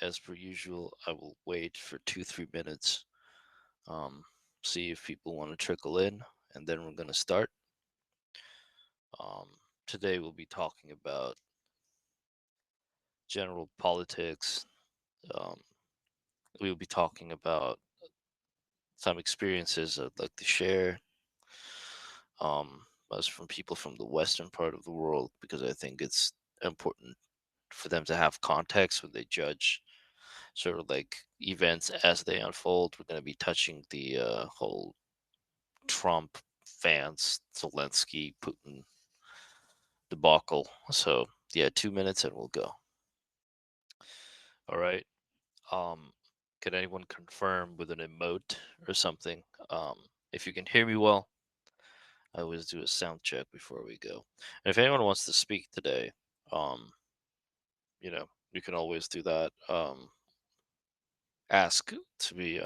As per usual, I will wait for 2, 3 minutes, um, see if people want to trickle in, and then we're going to start. Today, we'll be talking about general politics. Um, we'll be talking about some experiences I'd like to share, as from people from the Western part of the world, because I think it's important for them to have context when they judge sort of like events as they unfold. We're going to be touching the whole Trump, Vance, Zelensky, Putin debacle. So yeah, 2 minutes and we'll go. All right. Um, can anyone confirm with an emote or something? If you can hear me well, I always do a sound check before we go. And if anyone wants to speak today, um, you can always do that. Ask to be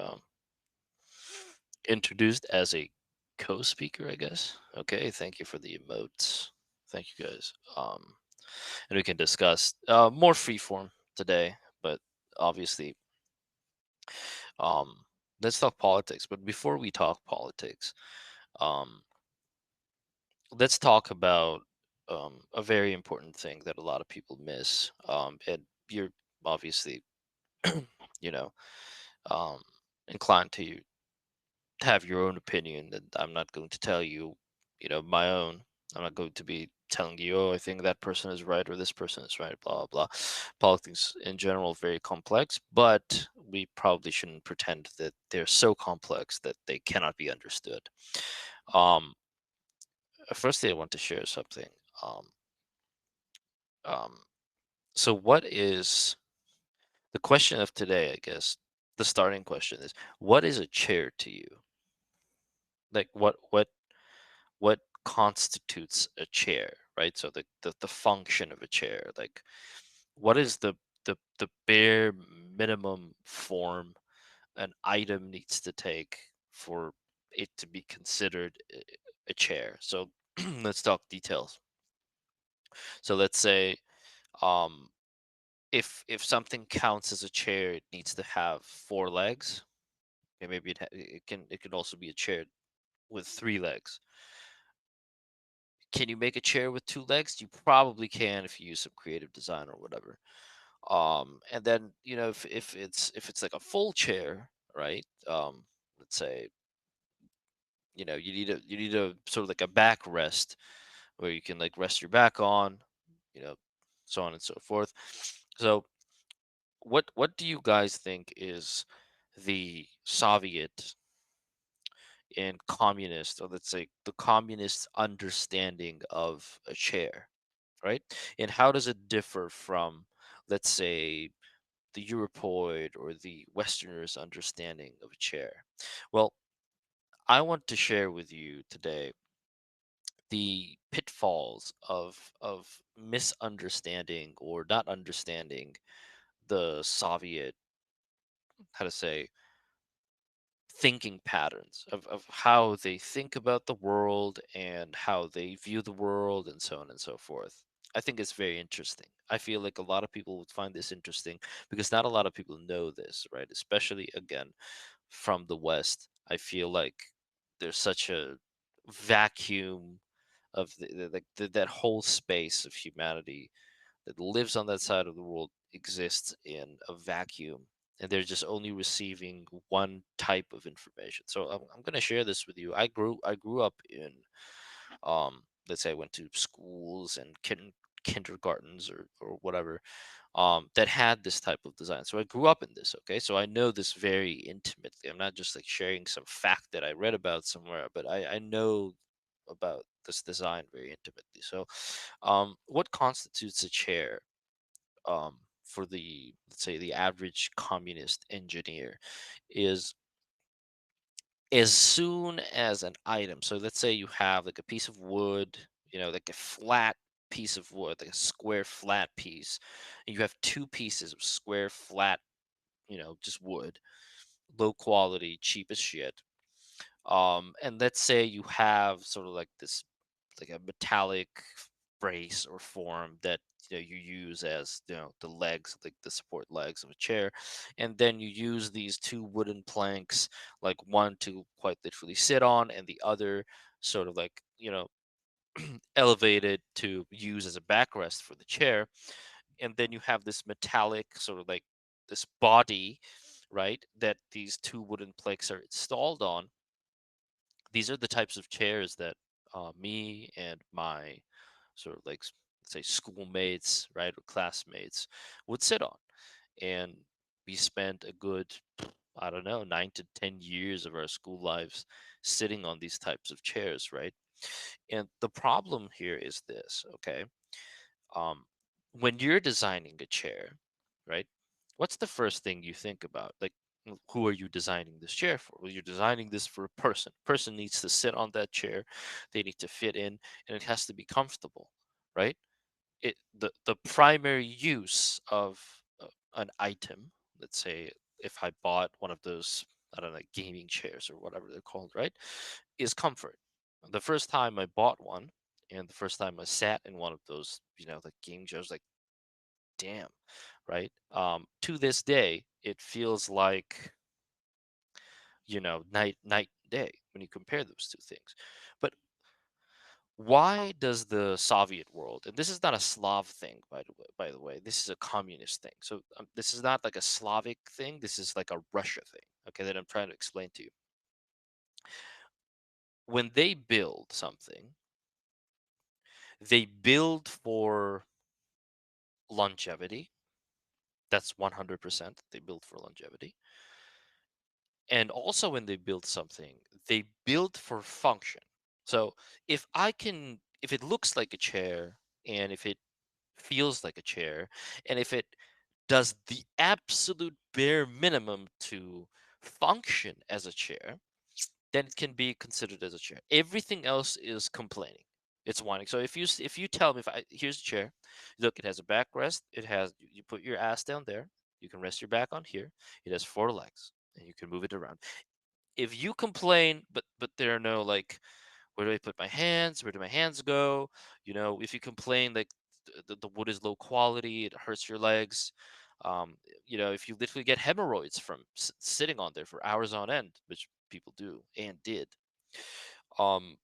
introduced as a co-speaker, I guess. Okay, thank you for the emotes. Thank you guys. And we can discuss more freeform today, but obviously, um, let's talk politics. But before we talk politics, um, let's talk about a very important thing that a lot of people miss. And you're obviously, you know, um, inclined to have your own opinion, and I'm not going to tell you, my own. I'm not going to be telling you, oh, I think that person is right or this person is right, blah, blah. Politics in general very complex, but we probably shouldn't pretend that they're so complex that they cannot be understood. Um, Firstly, I want to share something. Um, um, so, what is the question of today? I guess the starting question is, what is a chair to you? Like, what constitutes a chair, right? So the function of a chair, like what is the bare minimum form an item needs to take for it to be considered a chair. So let's talk details. So let's say, um if something counts as a chair, it needs to have four legs. Okay, maybe it can also be a chair with three legs. Can you make a chair with two legs? You probably can if you use some creative design or whatever. And then, if it's like a full chair, right? Let's say, you need a sort of like a backrest where you can like rest your back on, you know, so on and so forth. So what do you guys think is the Soviet and communist, or let's say the communist understanding of a chair, right? And how does it differ from, let's say, the Europoid or the Westerners' understanding of a chair? Well, I want to share with you today the pitfalls of misunderstanding or not understanding the Soviet, how to say, thinking patterns of how they think about the world and how they view the world and so on and so forth. I think it's very interesting. I feel like a lot of people would find this interesting because not a lot of people know this, right? Especially again from the West. I feel like there's such a vacuum of that whole space of humanity that lives on that side of the world exists in a vacuum, and they're just only receiving one type of information. So I'm going to share this with you. I grew up in, let's say, I went to schools and kindergartens or whatever, that had this type of design. So I grew up in this. Okay, so I know this very intimately. I'm not just like sharing some fact that I read about somewhere, but I know about this design very intimately. So, what constitutes a chair, for the, let's say, the average communist engineer, is as soon as an item. So let's say you have like a piece of wood, like a flat piece of wood, like a square flat piece, and you have two pieces of square flat, just wood, low quality, cheap as shit. And let's say you have sort of like this, like a metallic. brace or form that you use as the legs, like the support legs of a chair, and then you use these two wooden planks, like one to quite literally sit on, and the other sort of like elevated to use as a backrest for the chair, and then you have this metallic sort of like this body, right, that these two wooden planks are installed on. These are the types of chairs that me and my sort of like let's say schoolmates, right, or classmates would sit on, and we spent a good, I don't know, 9 to 10 years of our school lives sitting on these types of chairs, right? And the problem here is this, okay? um, when you're designing a chair, right? What's the first thing you think about? Like, who are you designing this chair for? Well, you're designing this for a person. Person needs to sit on that chair. They need to fit in, and it has to be comfortable, right? The primary use of an item, let's say if I bought one of those, I don't know, gaming chairs or whatever they're called, right, is comfort. The first time I bought one, and the first time I sat in one of those, like game chairs, like damn, right? To this day, it feels like night and day when you compare those two things. But why does the Soviet world, and this is not a Slav thing, by the way, this is a communist thing. So this is not like a Slavic thing. This is like a Russia thing. Okay, that I'm trying to explain to you. When they build something, they build for longevity. That's 100%. They build for longevity. And also when they build something, they build for function. So if it looks like a chair, and if it feels like a chair, and if it does the absolute bare minimum to function as a chair, then it can be considered as a chair. Everything else is complaining. It's whining. So if you tell me, if I here's a chair, look, it has a backrest. It has, you put your ass down there. You can rest your back on here. It has four legs, and you can move it around. If you complain, but there are no like, where do I put my hands? Where do my hands go? If you complain like the wood is low quality, it hurts your legs. Um, if you literally get hemorrhoids from sitting on there for hours on end, which people do and did, um,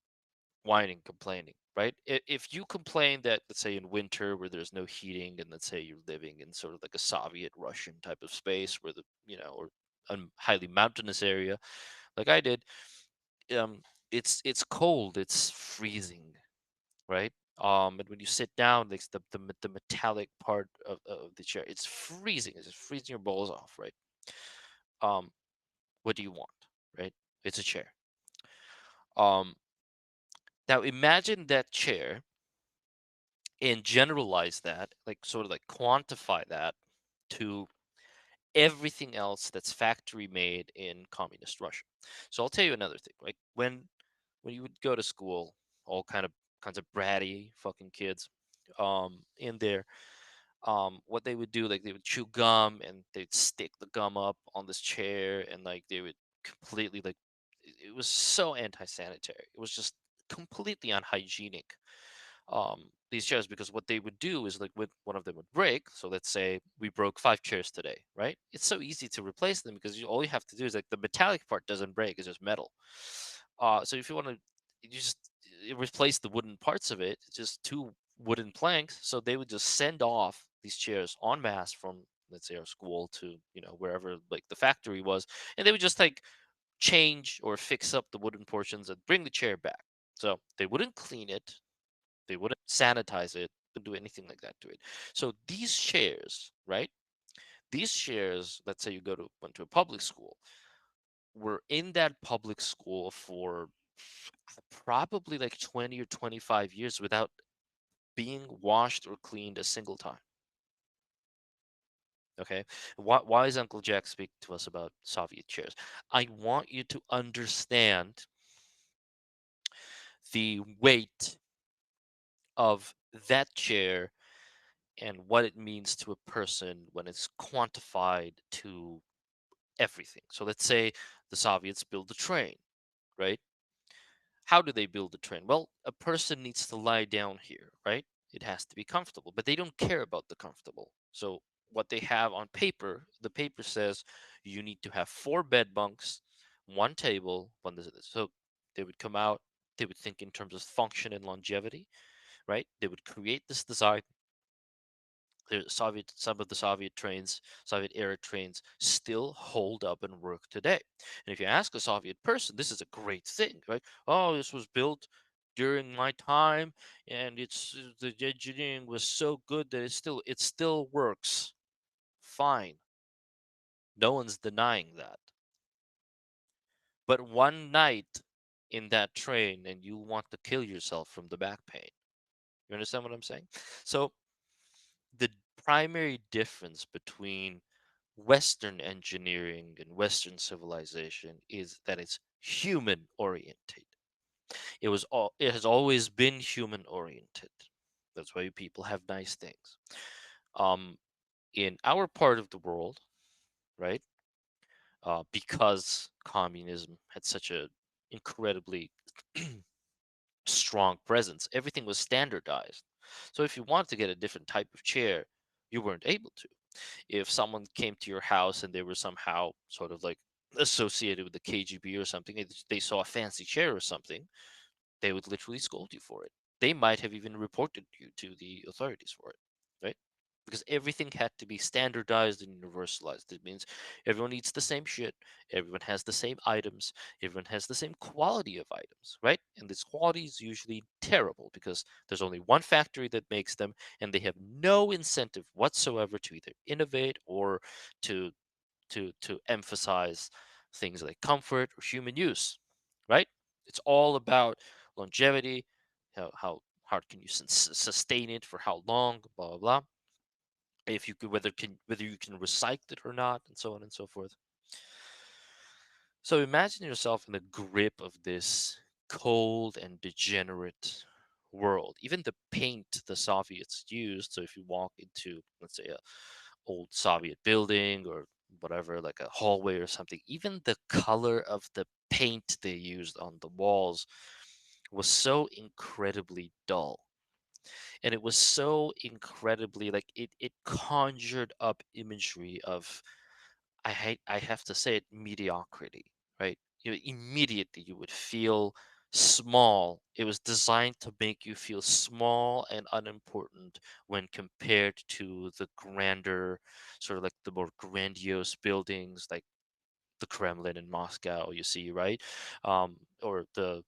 whining, complaining, right? If you complain that, let's say in winter where there's no heating, and let's say you're living in sort of like a Soviet Russian type of space where or a highly mountainous area like I did, um, it's cold, it's freezing, right? And when you sit down, like the metallic part of the chair, it's freezing. It's just freezing your balls off, right? Um, what do you want, right? It's a chair. Um, Now imagine that chair and generalize that, like sort of like quantify that to everything else that's factory made in communist Russia. So I'll tell you another thing. Like when you would go to school, all kinds of bratty fucking kids, in there, what they would do, like they would chew gum, and they'd stick the gum up on this chair, and like they would completely like, it was so anti-sanitary. It was just completely unhygienic, these chairs, because what they would do is like when one of them would break, so let's say we broke five chairs today, right? It's so easy to replace them because all you have to do is like the metallic part doesn't break, it's just metal. So if you want to, you just replace the wooden parts of it, it's just two wooden planks. So they would just send off these chairs en masse from, let's say, our school to wherever like the factory was, and they would just like change or fix up the wooden portions and bring the chair back. So they wouldn't clean it, they wouldn't sanitize it, wouldn't do anything like that to it. So these chairs, right? These chairs, let's say you went to a public school, were in that public school for probably like 20 or 25 years without being washed or cleaned a single time. Okay. Why is Uncle Jack speaking to us about Soviet chairs? I want you to understand the weight of that chair and what it means to a person when it's quantified to everything. So let's say the Soviets build a train, right? How do they build a train? Well, a person needs to lie down here, right? It has to be comfortable, but they don't care about the comfortable. So what they have on paper, the paper says you need to have four bed bunks, one table, one this. So they would come out, they would think in terms of function and longevity, right? They would create this design. Some of the Soviet era trains still hold up and work today. And if you ask a Soviet person, this is a great thing, right? Oh, this was built during my time, and the engineering was so good that it still works fine. No one's denying that. But one night in that train, and you want to kill yourself from the back pain. You understand what I'm saying? So the primary difference between Western engineering and Western civilization is that it's human oriented. It has always been human oriented. That's why people have nice things. Um, in our part of the world, right? Because communism had such a incredibly strong presence, everything was standardized. So if you wanted to get a different type of chair, you weren't able to. If someone came to your house and they were somehow sort of like associated with the KGB or something, and they saw a fancy chair or something, they would literally scold you for it. They might have even reported you to the authorities for it, right? Because everything had to be standardized and universalized. It means everyone eats the same shit, everyone has the same items, everyone has the same quality of items, right? And this quality is usually terrible because there's only one factory that makes them, and they have no incentive whatsoever to either innovate or to to emphasize things like comfort or human use, right? It's all about longevity, how hard can you sustain it for how long, blah blah blah. If you could whether you can recycle it or not, and so on and so forth. So imagine yourself in the grip of this cold and degenerate world. Even the paint the Soviets used. So if you walk into, let's say, a old Soviet building or whatever, like a hallway or something, even the color of the paint they used on the walls was so incredibly dull. And it was so incredibly like it conjured up imagery of I have to say it, mediocrity, right? Immediately you would feel small. It was designed to make you feel small and unimportant when compared to the grander, sort of like the more grandiose buildings like the Kremlin in Moscow, you see, right? Or the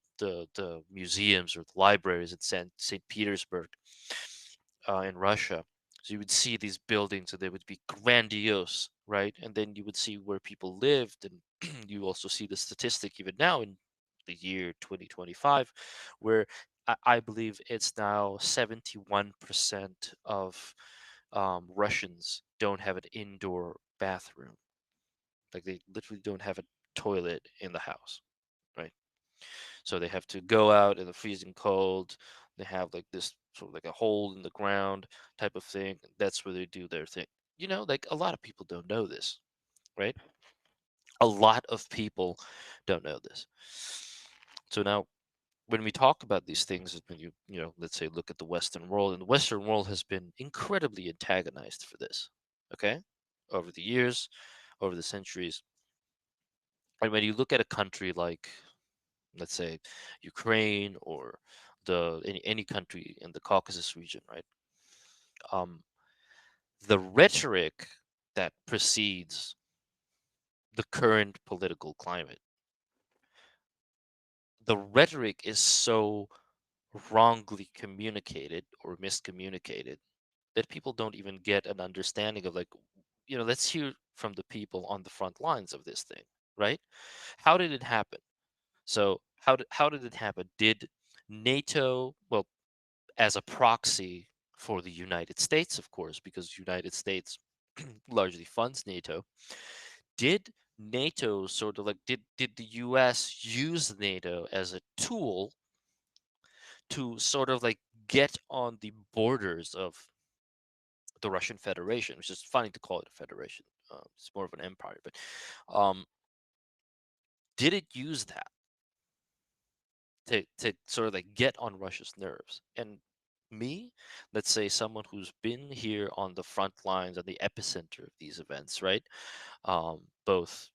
museums or the libraries at St. Petersburg in Russia. So you would see these buildings and they would be grandiose, right? And then you would see where people lived, and you also see the statistic even now in the year 2025, where I believe it's now 71% of Russians don't have an indoor bathroom. Like they literally don't have a toilet in the house, right? So they have to go out in the freezing cold. They have like this sort of like a hole in the ground type of thing. That's where they do their thing. Like a lot of people don't know this, right? A lot of people don't know this. So now when we talk about these things, when let's say look at the Western world, and the Western world has been incredibly antagonized for this, okay? Over the years, over the centuries. And when you look at a country like, let's say, Ukraine or any country in the Caucasus region, right? Um, the rhetoric that precedes the current political climate, the rhetoric is so wrongly communicated or miscommunicated that people don't even get an understanding of like, let's hear from the people on the front lines of this thing, right? How did it happen? So how did it happen? Did NATO, well, as a proxy for the United States, of course, because United States largely funds NATO. Did NATO sort of like did the US use NATO as a tool to sort of like get on the borders of the Russian Federation, which is funny to call it a federation. It's more of an empire, but um, did it use that to sort of like get on Russia's nerves? And Me, let's say someone who's been here on the front lines, on the epicenter of these events, right? Both,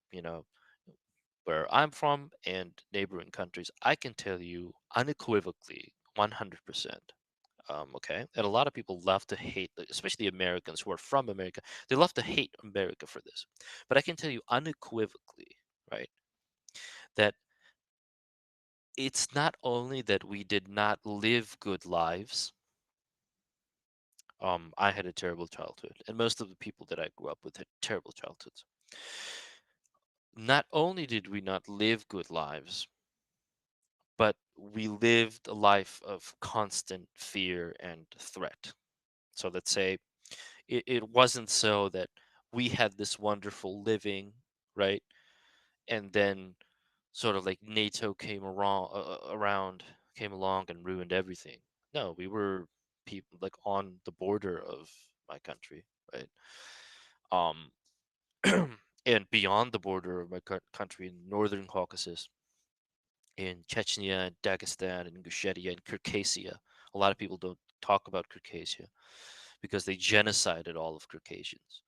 where I'm from and neighboring countries, I can tell you unequivocally, 100%. Okay, and a lot of people love to hate, especially Americans who are from America. They love to hate America for this, but I can tell you unequivocally, right, that it's not only that we did not live good lives. I had a terrible childhood, and most of the people that I grew up with had terrible childhoods. Not only did we not live good lives, but we lived a life of constant fear and threat. So let's say it wasn't so that we had this wonderful living, right? And then sort of like NATO came along and ruined everything. No, we were people like on the border of my country, right? Um, and beyond the border of my country in northern Caucasus, in Chechnya, and Dagestan, and Ingushetia, and Circassia. A lot of people don't talk about Circassia because they genocided all of Circassians.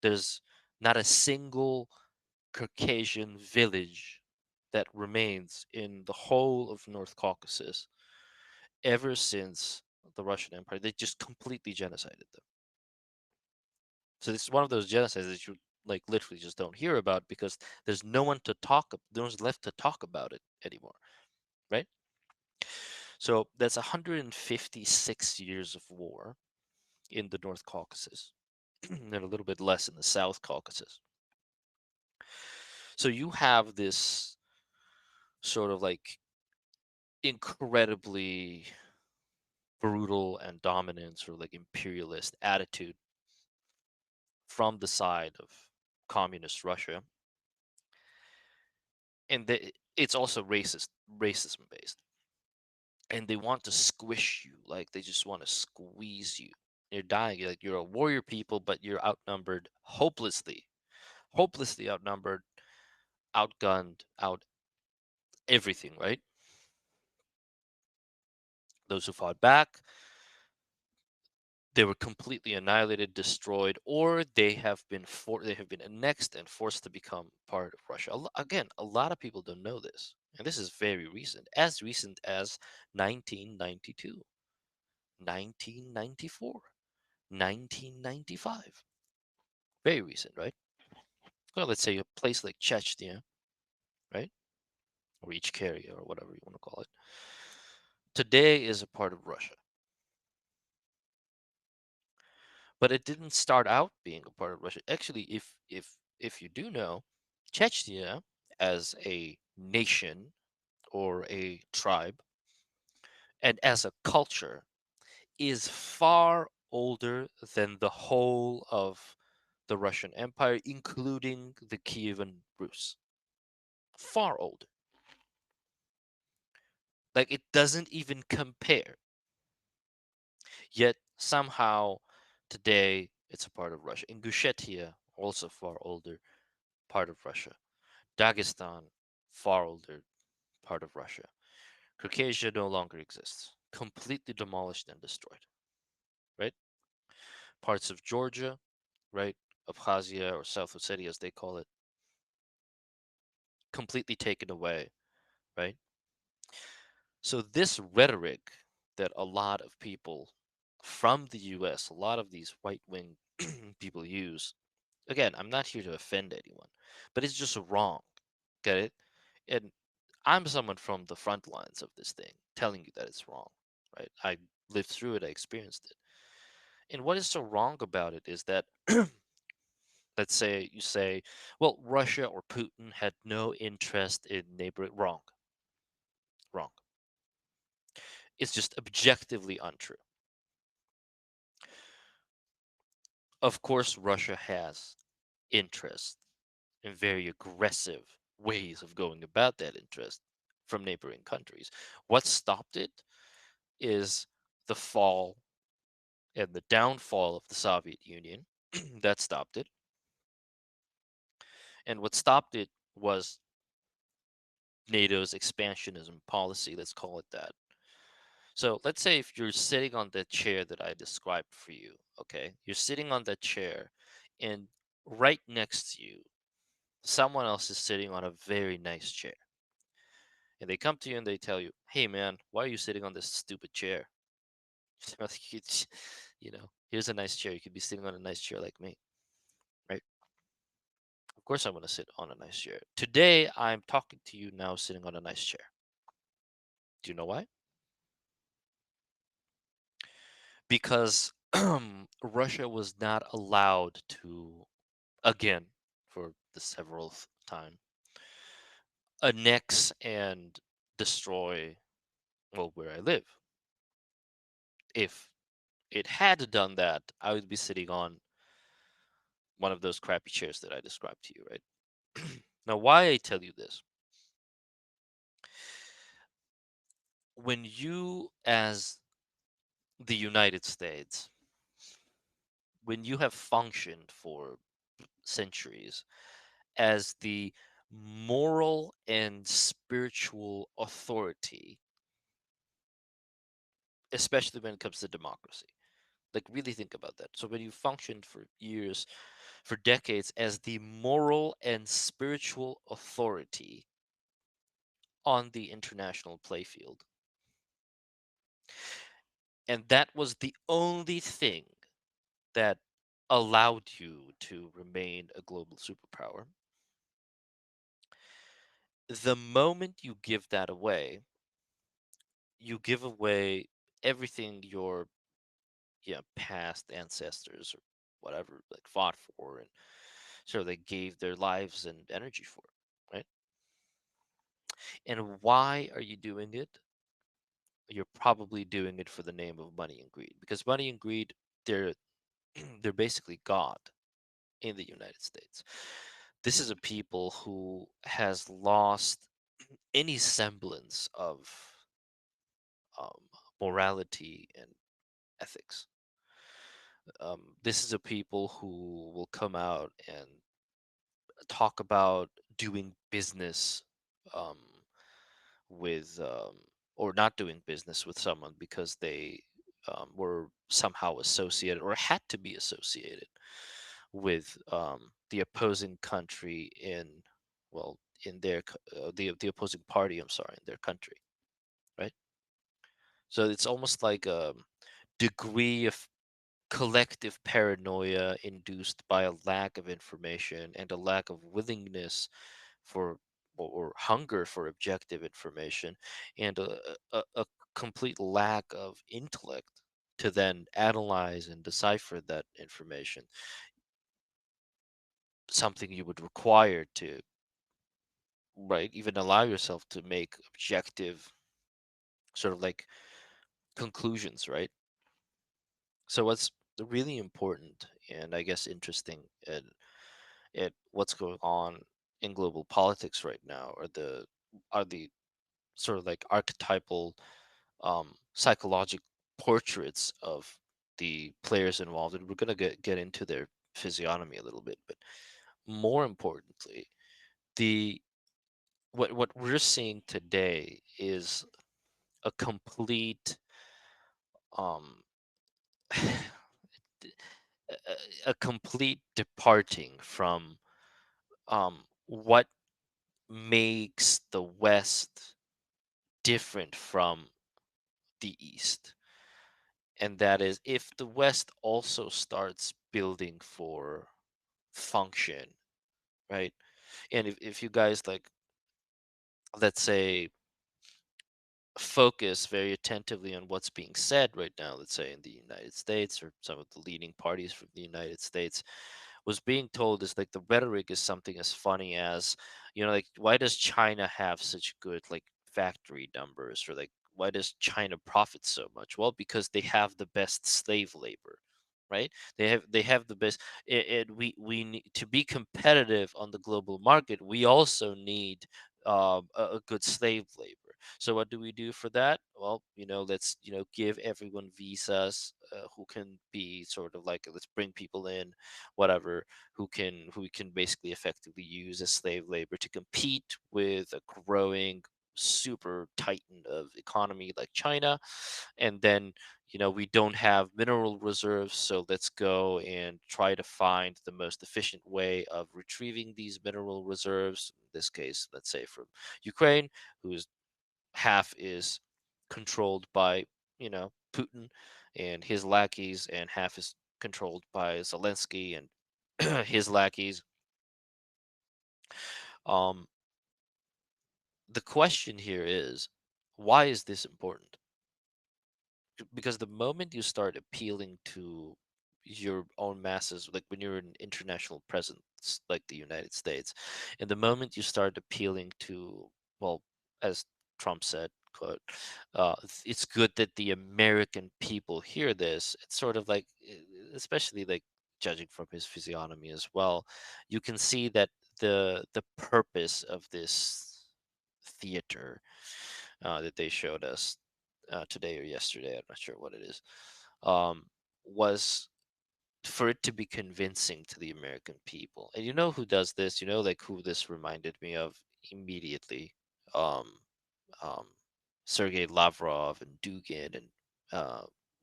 There's not a single Circassian village that remains in the whole of North Caucasus ever since the Russian Empire. They just completely genocided them. So this is one of those genocides that you like literally just don't hear about because there's no one to no one's left to talk about it anymore, right? So that's 156 years of war in the North Caucasus and a little bit less in the South Caucasus. So you have this sort of like incredibly brutal and dominant sort of like imperialist attitude from the side of communist Russia, and it's also racism based, and they want to squish you, like they just want to squeeze you. You're dying, like you're a warrior people, but you're outnumbered hopelessly outnumbered, outgunned, out everything, right? Those who fought back, they were completely annihilated, destroyed, or they have been annexed and forced to become part of Russia. Again, a lot of people don't know this, and this is very recent as 1992, 1994, 1995. Very recent, right? Well, let's say a place like Chechnya, right, or Ichkeria, or whatever you want to call it, today is a part of Russia. But it didn't start out being a part of Russia. Actually, if you do know, Chechnya as a nation or a tribe and as a culture is far older than the whole of the Russian Empire, including the Kievan Rus. Far older. Like it doesn't even compare. Yet somehow today it's a part of Russia. Ingushetia, also far older, part of Russia. Dagestan, far older part of Russia. Caucasia no longer exists, completely demolished and destroyed, right? Parts of Georgia, right? Abkhazia or South Ossetia, as they call it, completely taken away, right? So, this rhetoric that a lot of people from the US, a lot of these right wing people use, again, I'm not here to offend anyone, but it's just wrong. Get it? And I'm someone from the front lines of this thing telling you that it's wrong, right? I lived through it, I experienced it. And what is so wrong about it is that, let's say you say, well, Russia or Putin had no interest in neighboring. Wrong, wrong. It's just objectively untrue. Of course, Russia has interest in very aggressive ways of going about that interest from neighboring countries. What stopped it is the fall and the downfall of the Soviet Union. That stopped it. And what stopped it was NATO's expansionism policy, let's call it that. So let's say if you're sitting on the chair that I described for you, okay? You're sitting on that chair, and right next to you, someone else is sitting on a very nice chair. And they come to you and they tell you, "Hey man, why are you sitting on this stupid chair?" Like, here's a nice chair. You could be sitting on a nice chair like me, right? Of course I want to sit on a nice chair. Today I'm talking to you now sitting on a nice chair. Do you know why? Because Russia was not allowed to, again, for the seventh time, annex and destroy, well, where I live. If it had done that, I would be sitting on one of those crappy chairs that I described to you, right? Now, why I tell you this, when you, as the United States, when you have functioned for centuries as the moral and spiritual authority, especially when it comes to democracy. Like, really think about that. So, when you functioned for years, for decades, as the moral and spiritual authority on the international playfield, and that was the only thing that allowed you to remain a global superpower, the moment you give that away, you give away everything your, yeah, past ancestors or whatever like fought for, and so they gave their lives and energy for, right? And why are you doing it? You're probably doing it for the name of money and greed, because money and greed, they're they're basically God in the United States. This is a people who has lost any semblance of um, morality and ethics. This is a people who will come out and talk about doing business, um, with, or not doing business with someone because they were somehow associated or had to be associated with the opposing country in, well, in their the opposing party. I'm sorry, in their country, right? So it's almost like a degree of collective paranoia induced by a lack of information and a lack of willingness for, or hunger for objective information, and a complete lack of intellect to then analyze and decipher that information, something you would require to, right, even allow yourself to make objective sort of like conclusions, right? So what's really important and I guess interesting at what's going on in global politics right now are the sort of like archetypal, psychological portraits of the players involved, and we're gonna get into their physiognomy a little bit. But more importantly, the what we're seeing today is a complete, um a complete departing from what makes the West different from the East. And that is, if the West also starts building for function, right? And if you guys like, let's say, focus very attentively on what's being said right now, let's say in the United States, or some of the leading parties from the United States, was being told is like the rhetoric is something as funny as, like, why does China have such good like factory numbers, or like, why does China profit so much? Well, because they have the best slave labor, right? They have the best. We need to be competitive on the global market. We also need a good slave labor. So what do we do for that? Well, let's give everyone visas, who can be sort of like, let's bring people in, whatever, who we can basically effectively use as slave labor to compete with a growing super tightened of economy like China, and then we don't have mineral reserves, so let's go and try to find the most efficient way of retrieving these mineral reserves. In this case, let's say from Ukraine, whose half is controlled by Putin and his lackeys, and half is controlled by Zelensky and his lackeys. um the question here is, why is this important? Because the moment you start appealing to your own masses, like when you're an international presence like the United States, and the moment you start appealing to, well, as Trump said, quote, it's good that the American people hear this. It's sort of like, especially like judging from his physiognomy as well, you can see that the purpose of this theater that they showed us today or yesterday, I'm not sure what it is, um, was for it to be convincing to the American people. And you know who does this? You know, like who this reminded me of immediately? Um, um, Sergei Lavrov and Dugin and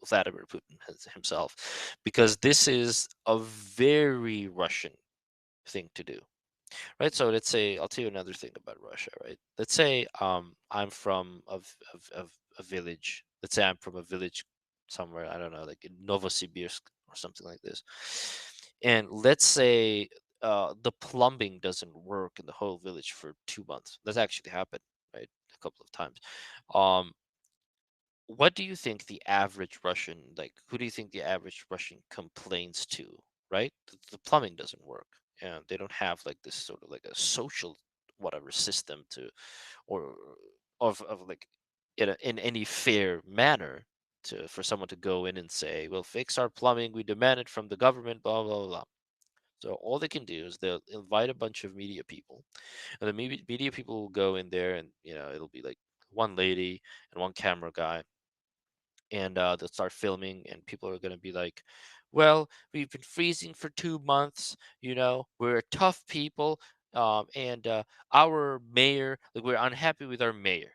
Vladimir Putin himself, because this is a very Russian thing to do. Right. So let's say, I'll tell you another thing about Russia. Right. Let's say I'm from of a village. Let's say I'm from a village somewhere. I don't know, like in Novosibirsk or something like this. And let's say the plumbing doesn't work in the whole village for 2 months. That's actually happened, right? A couple of times. Um, what do you think the average Russian, like, who do you think the average Russian complains to, right? The plumbing doesn't work, and they don't have like this sort of like a social whatever system to, or of like in any fair manner to, for someone to go in and say, "Well, fix our plumbing. We demand it from the government." Blah blah blah. So all they can do is they'll invite a bunch of media people, and the media people will go in there, and it'll be like one lady and one camera guy, and they'll start filming, and people are going to be like, well, we've been freezing for 2 months, we're a tough people, and our mayor, like, we're unhappy with our mayor,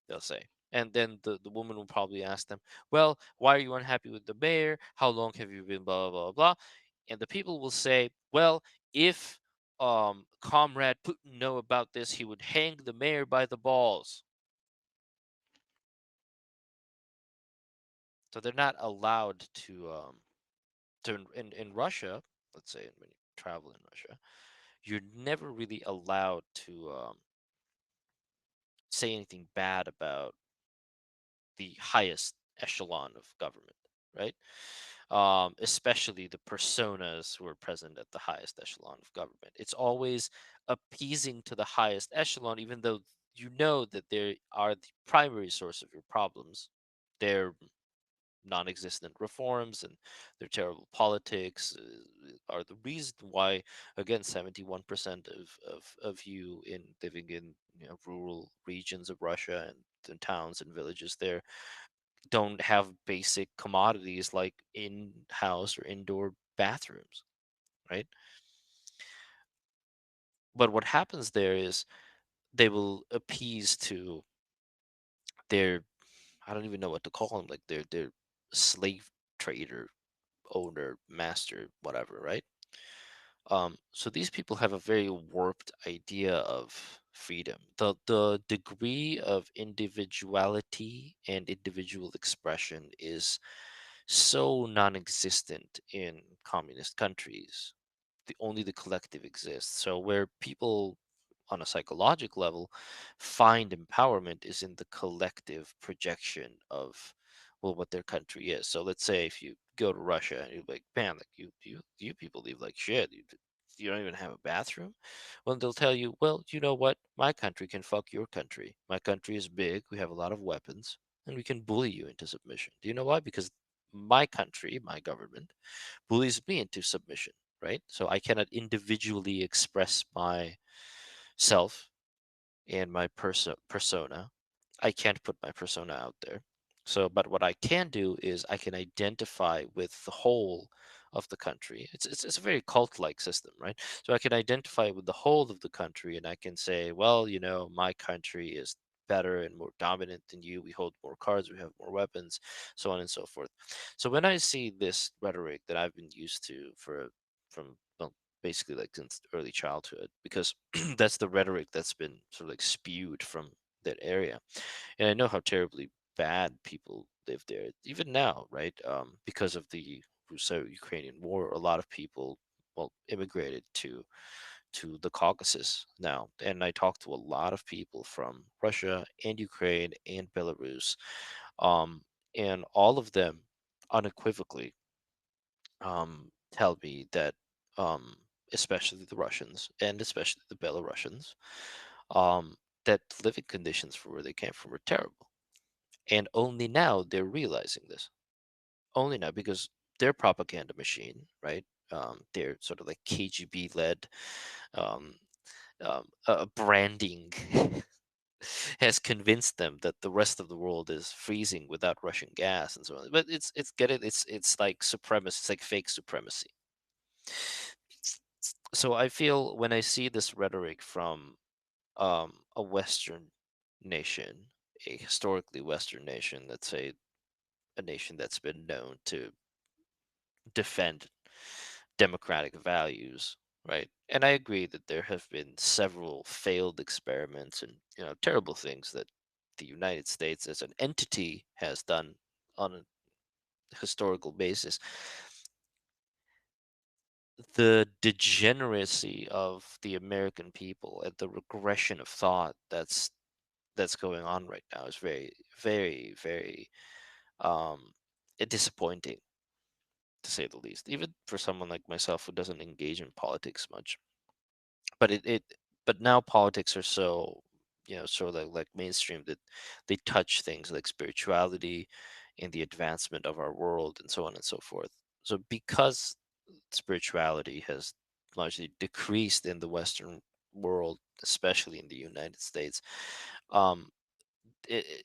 they'll say. And then the woman will probably ask them, well, why are you unhappy with the mayor? How long have you been blah blah blah blah? And the people will say, well, if comrade Putin know about this, he would hang the mayor by the balls. So they're not allowed to in Russia, let's say when you travel in Russia, you're never really allowed to say anything bad about the highest echelon of government, right? Especially the personas who are present at the highest echelon of government. It's always appeasing to the highest echelon, even though you know that they are the primary source of your problems. They're non-existent reforms and their terrible politics are the reason why, again, 71% of you in living in rural regions of Russia and the towns and villages there don't have basic commodities like in-house or indoor bathrooms, right? But what happens there is they will appease to their, I don't even know what to call them, like their slave trader, owner, master, whatever, right? So these people have a very warped idea of freedom. The degree of individuality and individual expression is so non-existent in communist countries. Only the collective exists. So where people on a psychological level find empowerment is in the collective projection of, well, what their country is. So let's say if you go to Russia and you're like, man, like you people live like shit. You don't even have a bathroom. Well, they'll tell you, well, you know what? My country can fuck your country. My country is big. We have a lot of weapons, and we can bully you into submission. Do you know why? Because my country, my government, bullies me into submission, right? So I cannot individually express myself and my persona. I can't put my persona out there. So, but what I can do is I can identify with the whole of the country. It's a very cult-like system, right? So I can identify with the whole of the country, and I can say, well, my country is better and more dominant than you. We hold more cards, we have more weapons, so on and so forth. So when I see this rhetoric that I've been used to from well, basically like since early childhood, because that's the rhetoric that's been sort of like spewed from that area, and I know how terribly bad people live there, even now, right? Because of the Russo-Ukrainian war, a lot of people, well, immigrated to the Caucasus now, and I talked to a lot of people from Russia and Ukraine and Belarus, um, and all of them unequivocally tell me that, um, especially the Russians and especially the Belarusians, um, that living conditions for where they came from were terrible. And only now they're realizing this. Only now because their propaganda machine, right? Their sort of like KGB led um, branding has convinced them that the rest of the world is freezing without Russian gas and so on. But it's get it. It's like supremacy. It's like fake supremacy. So I feel when I see this rhetoric from a Western nation, a historically Western nation, let's say a nation that's been known to defend democratic values, right? And I agree that there have been several failed experiments and terrible things that the United States as an entity has done on a historical basis. The degeneracy of the American people and the regression of thought that's going on right now is very, very, very um disappointing, to say the least, even for someone like myself who doesn't engage in politics much. But but now politics are so, sort of like mainstream that they touch things like spirituality and the advancement of our world and so on and so forth. So because spirituality has largely decreased in the Western world, especially in the United States, um,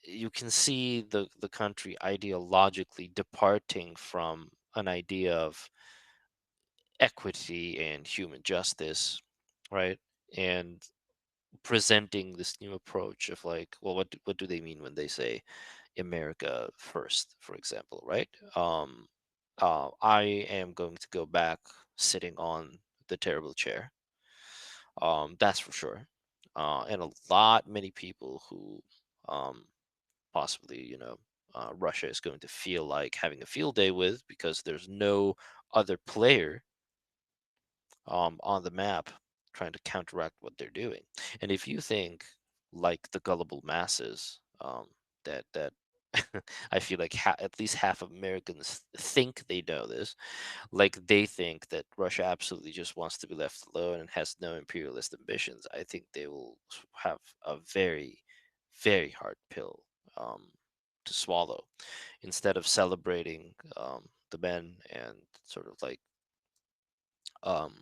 you can see the country ideologically departing from an idea of equity and human justice, right? And presenting this new approach of like, well, what do they mean when they say America first, for example, right? I am going to go back sitting on the terrible chair. That's for sure. And many people who possibly, Russia is going to feel like having a field day with, because there's no other player on the map trying to counteract what they're doing. And if you think, like the gullible masses, that I feel like at least half of Americans think they know this, like they think that Russia absolutely just wants to be left alone and has no imperialist ambitions, I think they will have a very, very hard pill um, to swallow. Instead of celebrating the men and sort of like um,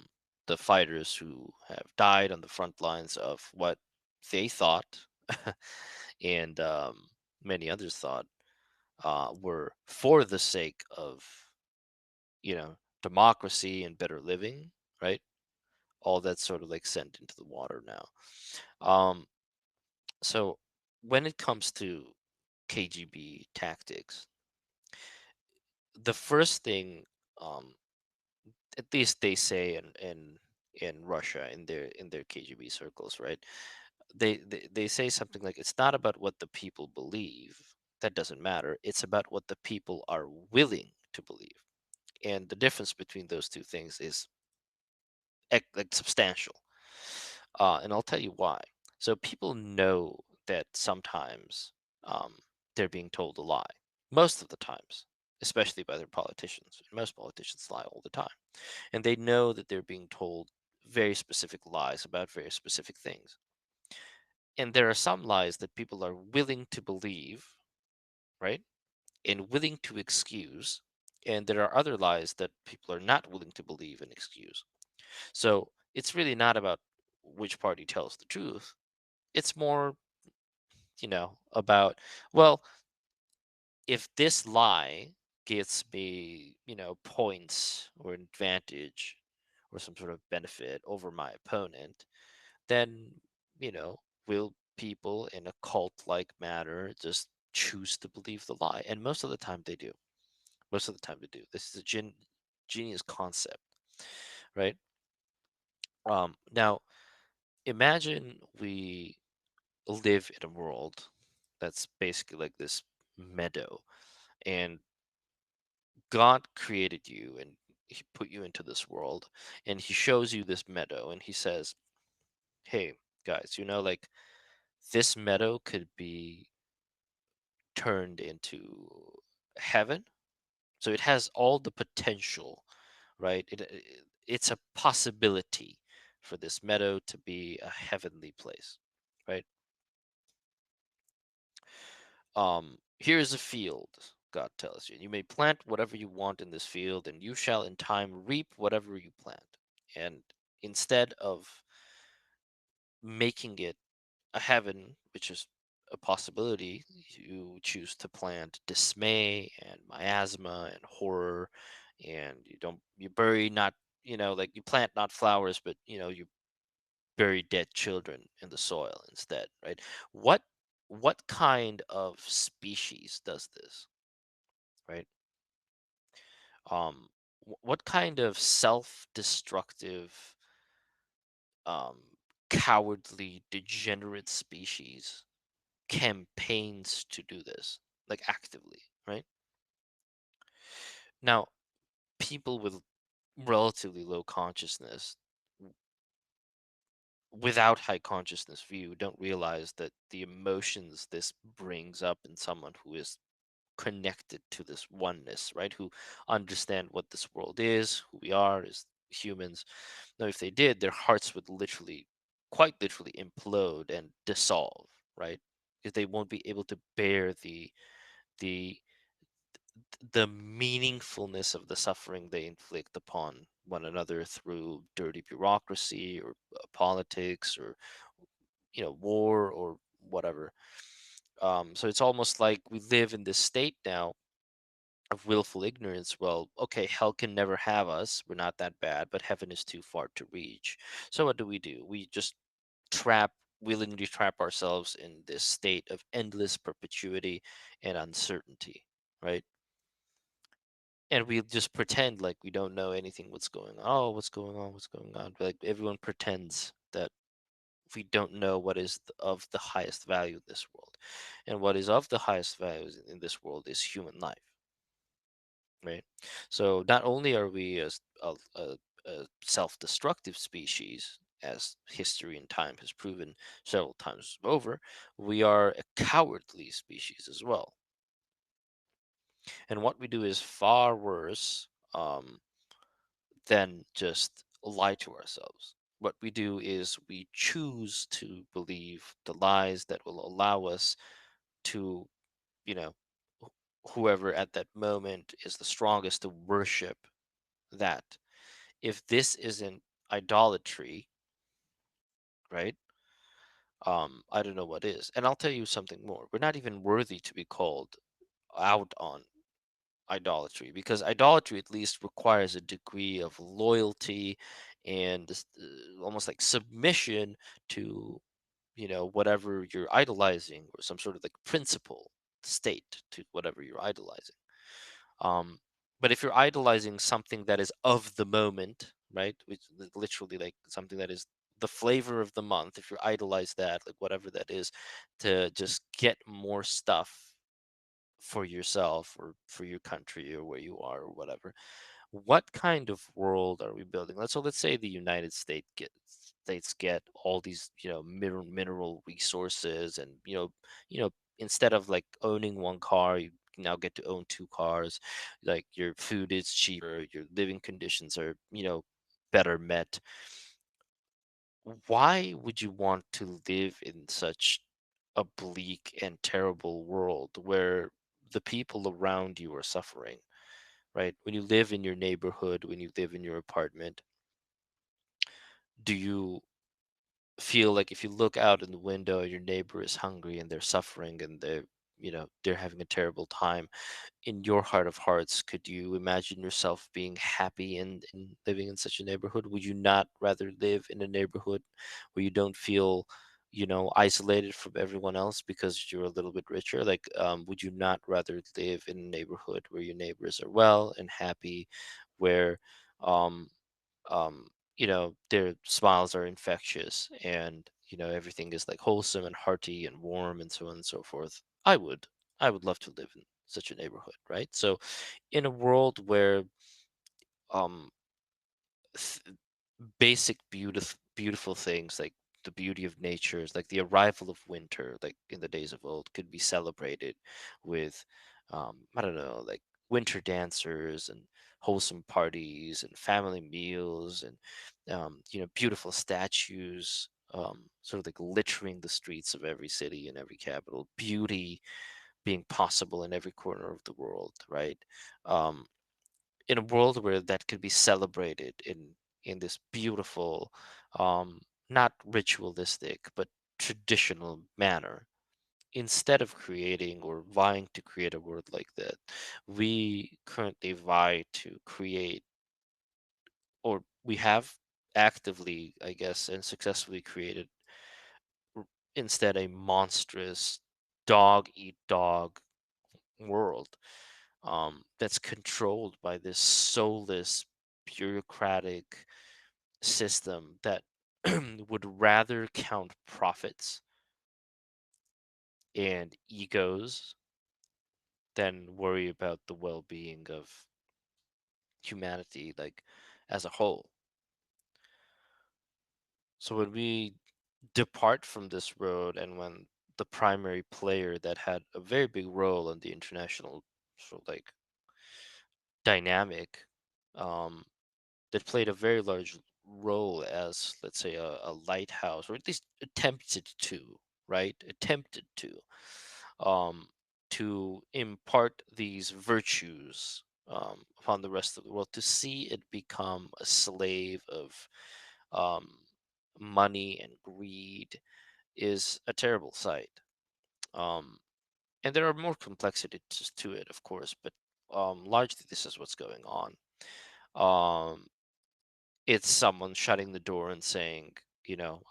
the fighters who have died on the front lines of what they thought and many others thought were for the sake of, democracy and better living, right? All that's sort of like sent into the water now. Um, so when it comes to KGB tactics, the first thing, um, at least they say in Russia in their KGB circles, right? They say something like, it's not about what the people believe, that doesn't matter, it's about what the people are willing to believe. And the difference between those two things is like substantial. And I'll tell you why. So people know that sometimes um, they're being told a lie, most of the times, especially by their politicians. Most politicians lie all the time, and they know that they're being told very specific lies about very specific things. And there are some lies that people are willing to believe, right? And willing to excuse. And there are other lies that people are not willing to believe and excuse. So it's really not about which party tells the truth. It's more, about, well, if this lie gets me, points or advantage or some sort of benefit over my opponent, then, you know, we'll people in a cult-like manner just choose to believe the lie, and most of the time they do. Most of the time they do. This is a genius concept, right? Now imagine we live in a world that's basically like this meadow, and God created you and he put you into this world, and he shows you this meadow and he says, "Hey, guys, like this meadow could be turned into heaven." So it has all the potential, right? It's a possibility for this meadow to be a heavenly place, right? Here is a field, God tells you. You may plant whatever you want in this field, and you shall in time reap whatever you plant. And instead of making it a heaven, which is a possibility, you choose to plant dismay and miasma and horror, and you bury not, like you plant not flowers, but you bury dead children in the soil instead, right? What what kind of species does this, right? Um, what kind of self-destructive, um, cowardly, degenerate species campaigns to do this, like actively, right? Now, people with relatively low consciousness, without high consciousness view, don't realize that the emotions this brings up in someone who is connected to this oneness, right? Who understand what this world is, who we are as humans. Now, if they did, their hearts would quite literally implode and dissolve, right? Because they won't be able to bear the the meaningfulness of the suffering they inflict upon one another through dirty bureaucracy or politics or war or whatever. So it's almost like we live in this state now of willful ignorance. Well, okay, hell can never have us. We're not that bad, but heaven is too far to reach. So what do? We just trap willingly trap ourselves in this state of endless perpetuity and uncertainty, right? And we just pretend like we don't know anything what's going on. Oh, what's going on? What's going on? Like everyone pretends that we don't know what is of the highest value in this world. And what is of the highest value in this world is human life, right? So not only are we a self-destructive species, as history and time has proven several times over, we are a cowardly species as well. And what we do is far worse, than just lie to ourselves. What we do is we choose to believe the lies that will allow us to, you know, whoever at that moment is the strongest to worship that. If this isn't idolatry, right? I don't know what is. And I'll tell you something more. We're not even worthy to be called out on idolatry, because idolatry at least requires a degree of loyalty and almost like submission to whatever you're idolizing, or some sort of like principle state to whatever you're idolizing. um but if you're idolizing something that is of the moment, right, which is literally like something that is the flavor of the month, if you idolize that, like whatever that is, to just get more stuff for yourself or for your country or where you are or whatever, what kind of world are we building? Let's say the United States get all these mineral resources, and instead of like owning one car, you now get to own two cars. Like your food is cheaper, your living conditions are better met. Why would you want to live in such a bleak and terrible world where the people around you are suffering, right? When you live in your neighborhood, when you live in your apartment, do you feel like if you look out in the window, your neighbor is hungry and they're suffering and they're having a terrible time, in your heart of hearts, could you imagine yourself being happy in living in such a neighborhood? Would you not rather live in a neighborhood where you don't feel isolated from everyone else because you're a little bit richer? Like, would you not rather live in a neighborhood where your neighbors are well and happy, where, um, um, their smiles are infectious, and everything is like wholesome and hearty and warm and so on and so forth? I would love to live in such a neighborhood, right? So, in a world where um basic beautiful things like the beauty of nature, is like the arrival of winter, like in the days of old, could be celebrated with, I don't know, like winter dancers and wholesome parties and family meals and, beautiful statues, sort of like littering the streets of every city and every capital, beauty being possible in every corner of the world, right? um, in a world where that could be celebrated in this beautiful, um not ritualistic but traditional manner, instead of creating or vying to create a world like that, we currently vie to create, or we have actively, I guess, and successfully created, r- instead, a monstrous dog eat dog world, that's controlled by this soulless, bureaucratic system that would rather count profits and egos than worry about the well-being of humanity, like, as a whole. So when we depart from this road, and when the primary player that had a very big role in the international sort of like dynamic, um, that played a very large role as, let's say, a lighthouse, or at least attempted to, right? Attempted um, to impart these virtues, upon the rest of the world, to see it become a slave of, um, money and greed, is a terrible sight. Um, and there are more complexities to it, of course, but, largely this is what's going on. Um, it's someone shutting the door and saying,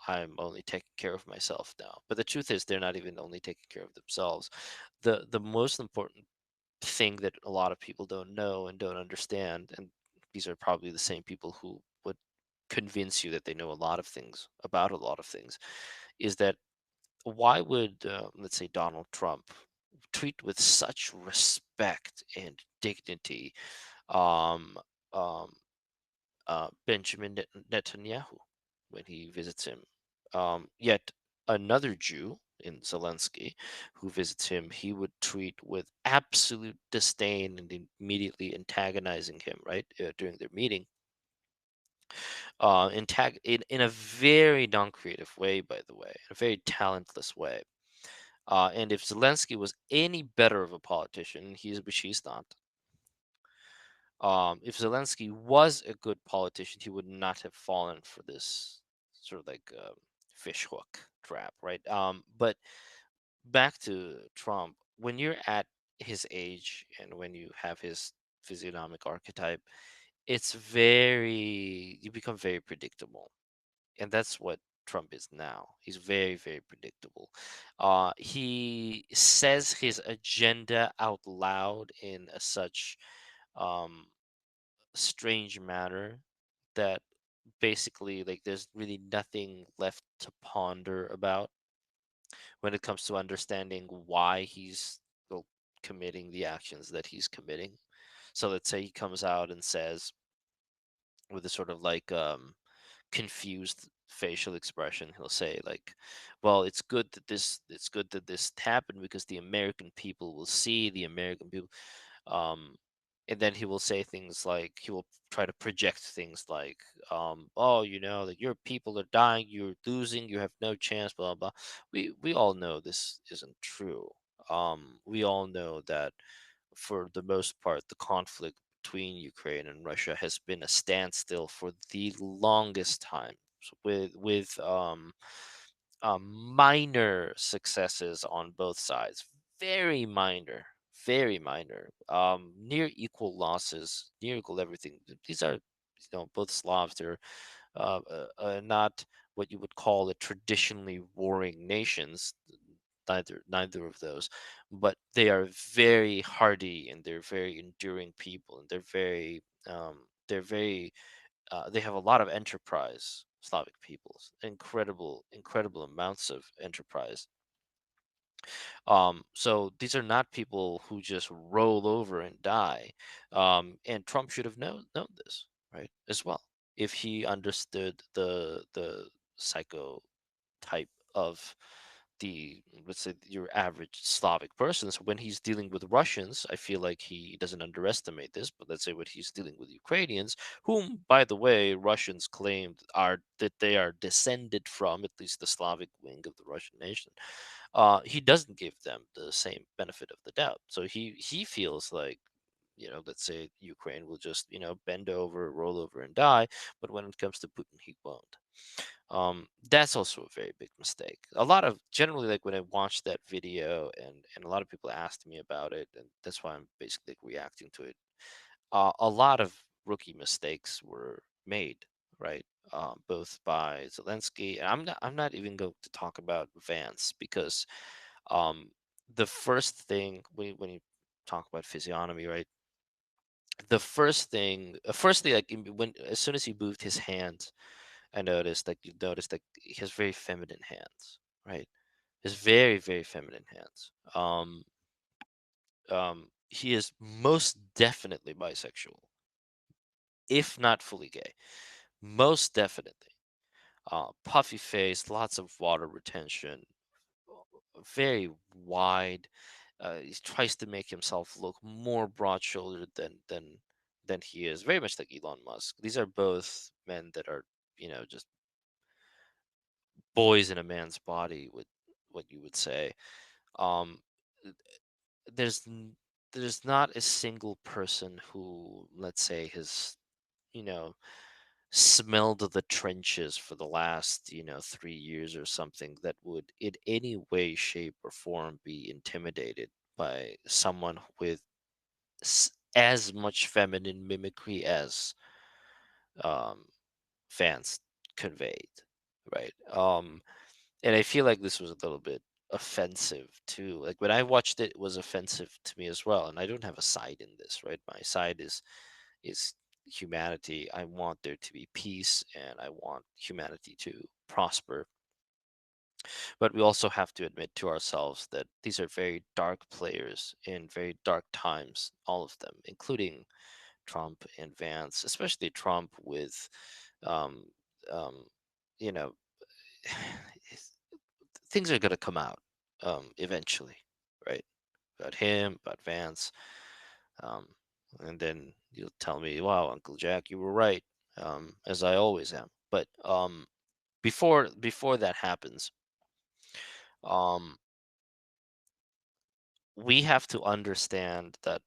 I'm only taking care of myself now. But the truth is, they're not even only taking care of themselves. The most important thing that a lot of people don't know and don't understand, and these are probably the same people who would convince you that they know a lot of things about a lot of things, is that why would, let's say, Donald Trump treat with such respect and dignity, um, um, Benjamin Netanyahu when he visits him. Yet another Jew in Zelensky who visits him, he would treat with absolute disdain and immediately antagonizing him, right, during their meeting, in a very non-creative way, by the way, a very talentless way. And if Zelensky was any better of a politician, which he's not, if Zelensky was a good politician, he would not have fallen for this sort of like, fish hook trap, right? But back to Trump, when you're at his age and when you have his physiognomic archetype, you become very predictable, and that's what Trump is now. He's very, very predictable. He says his agenda out loud in a such, um, strange manner that basically, like, there's really nothing left to ponder about when it comes to understanding why he's, well, committing the actions that he's committing. So let's say he comes out and says, with a sort of like, confused facial expression, he'll say like, well, it's good that this happened because the American people will see, the American people, um and then he will say things like, he will try to project things like, oh, like, your people are dying, you're losing, you have no chance, blah blah. We all know this isn't true. We all know that, for the most part, the conflict between Ukraine and Russia has been a standstill for the longest time, with minor successes on both sides, very minor, very minor, near equal losses, near equal everything. These are, both Slavs. They're, not. what you would call a traditionally warring nations. Neither of those, but they are very hardy and they're very enduring people, and they're very they have a lot of enterprise. Slavic peoples, incredible amounts of enterprise. So these are not people who just roll over and die. And Trump should have known this, right, as well, if he understood the psycho type of the, let's say, your average Slavic person. So when he's dealing with Russians, I feel like he doesn't underestimate this. But let's say when he's dealing with Ukrainians, whom, by the way, Russians claimed are that they are descended from, at least the Slavic wing of the Russian nation, he doesn't give them the same benefit of the doubt. So he feels like, let's say Ukraine will just, bend over, roll over, and die. But when it comes to Putin, he won't. That's also a very big mistake. A lot of generally, like when I watched that video, and a lot of people asked me about it, and that's why I'm basically like, reacting to it. A lot of rookie mistakes were made, right? Both by Zelensky, and I'm not even going to talk about Vance, because um, the first thing when you talk about physiognomy, right? Firstly, like when as soon as he moved his hands, I noticed, like you noticed, like he has very feminine hands, right? His very feminine hands. He is most definitely bisexual, if not fully gay. Most definitely. Puffy face, lots of water retention, very wide. He tries to make himself look more broad-shouldered than he is. Very much like Elon Musk. These are both men that are, just boys in a man's body, with what you would say. Um, there's n- there's not a single person who, let's say, has, you know smelled the trenches for the last, 3 years or something, that would in any way, shape, or form be intimidated by someone with as much feminine mimicry as um Vance conveyed, right? And I feel like this was a little bit offensive too. Like when I watched it, it was offensive to me as well. And I don't have a side in this, right? My side is humanity. I want there to be peace, and I want humanity to prosper. But we also have to admit to ourselves that these are very dark players in very dark times, all of them, including Trump and Vance, especially Trump with, um, um, you know, things are going to come out eventually, right? About him, about Vance. Um, and then you'll tell me, wow, Uncle Jack, you were right, as I always am. But before that happens, um, we have to understand that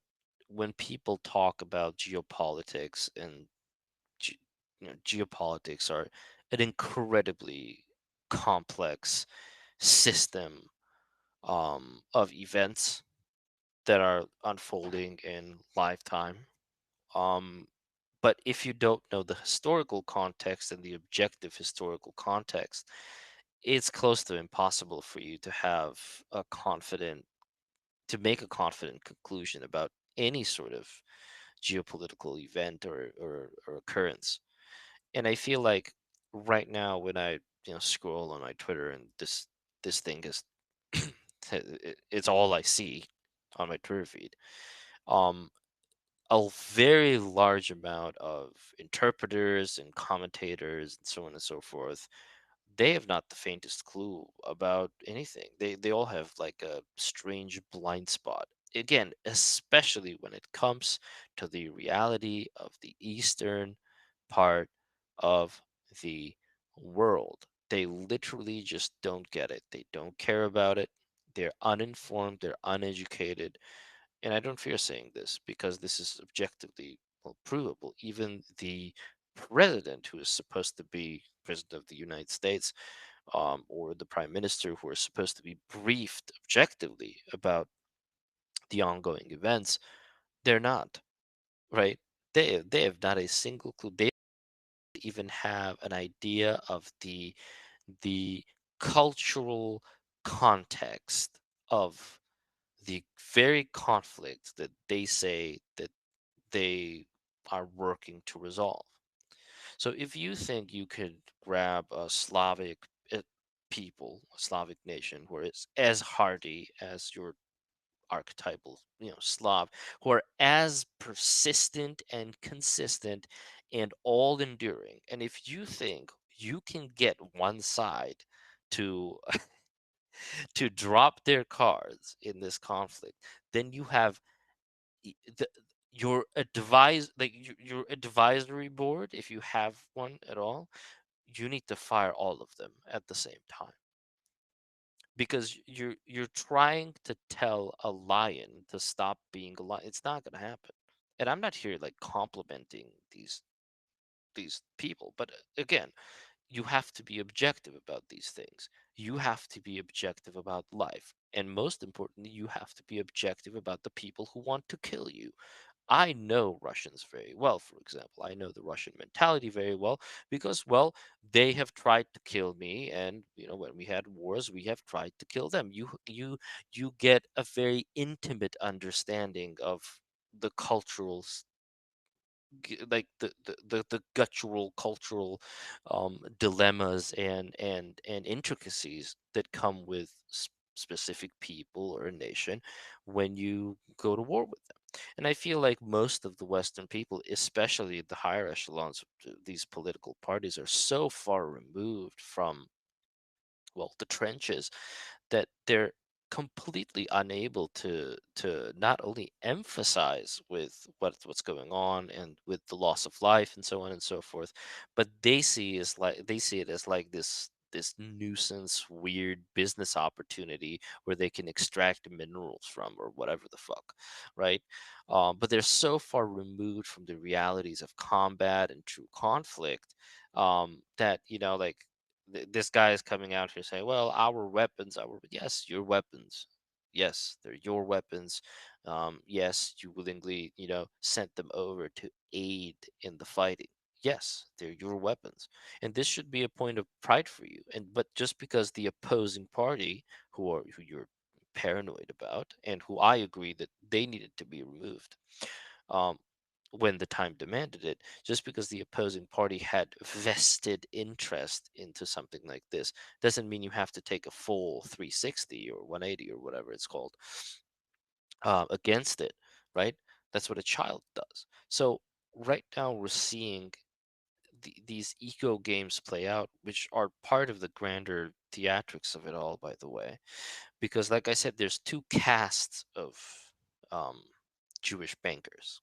when people talk about geopolitics, and ge- geopolitics are an incredibly complex system of events that are unfolding in lifetime. Um, but if you don't know the historical context and the objective historical context, it's close to impossible for you to have a confident to make a confident conclusion about any sort of geopolitical event or occurrence. And I feel like right now when I scroll on my Twitter, and this thing is it's all I see on my Twitter feed. Um, a very large amount of interpreters and commentators and so on and so forth, they have not the faintest clue about anything. They all have like a strange blind spot. Again, especially when it comes to the reality of the eastern part of the world. They literally just don't get it. They don't care about it. They're uninformed, they're uneducated, and I don't fear saying this because this is objectively, well, provable. Even the president, who is supposed to be president of the United States, or the prime minister, who are supposed to be briefed objectively about the ongoing events, they're not, right. They have not a single clue. They even have an idea of the cultural context of the very conflict that they say that they are working to resolve. So if you think you could grab a Slavic people, a Slavic nation, who is as hardy as your archetypal, Slav, who are as persistent and consistent and all enduring, and if you think you can get one side to to drop their cards in this conflict, then you have y- the, your your advisory board, if you have one at all, you need to fire all of them at the same time, because you're trying to tell a lion to stop being a lion. It's not going to happen. And I'm not here like complimenting these people, but again, you have to be objective about these things. You have to be objective about life, and most importantly, you have to be objective about the people who want to kill you. I know Russians very well, for example. I know the Russian mentality very well because, well, they have tried to kill me, and when we had wars, we have tried to kill them. You get a very intimate understanding of the like the guttural cultural dilemmas and intricacies that come with specific people or a nation when you go to war with them. And I feel like most of the Western people, especially the higher echelons of these political parties, are so far removed from, well, the trenches, that they're completely unable to not only emphasize with what's going on and with the loss of life and so on and so forth, but they see it as like this nuisance weird business opportunity where they can extract minerals from or whatever the fuck, right? But they're so far removed from the realities of combat and true conflict, that like this guy is coming out here saying, "Well, our weapons, yes, your weapons, yes, they're your weapons. Yes, you willingly, sent them over to aid in the fighting. Yes, they're your weapons, and this should be a point of pride for you. And but just because the opposing party, who you're paranoid about, and who I agree that they needed to be removed, um, when the time demanded it, just because the opposing party had vested interest into something like this, doesn't mean you have to take a full 360 or 180 or whatever it's called, against it, right? That's what a child does. So right now we're seeing these eco games play out, which are part of the grander theatrics of it all, by the way, because like I said, there's two castes of um, Jewish bankers.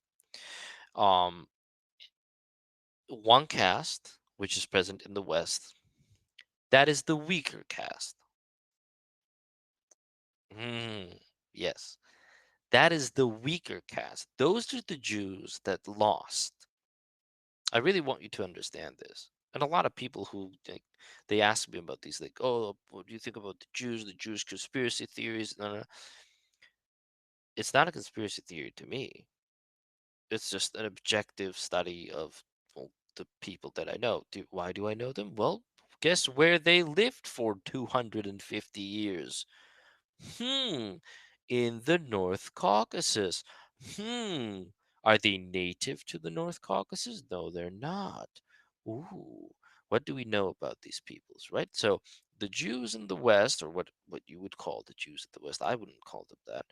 Um, One caste, which is present in the West, that is the weaker caste. Yes, that is the weaker caste. Those are the Jews that lost. I really want you to understand this. And a lot of people who they ask me about these, like, oh, what do you think about the Jews, the Jewish conspiracy theories? No, no, it's not a conspiracy theory to me. It's just an objective study of, well, the people that I know. Why do I know them? Well, guess where they lived for 250 years? Hmm, in the North Caucasus. Hmm, are they native to the North Caucasus? No, they're not. Ooh, what do we know about these peoples, right? So the Jews in the West, or what you would call the Jews in the West, I wouldn't call them that,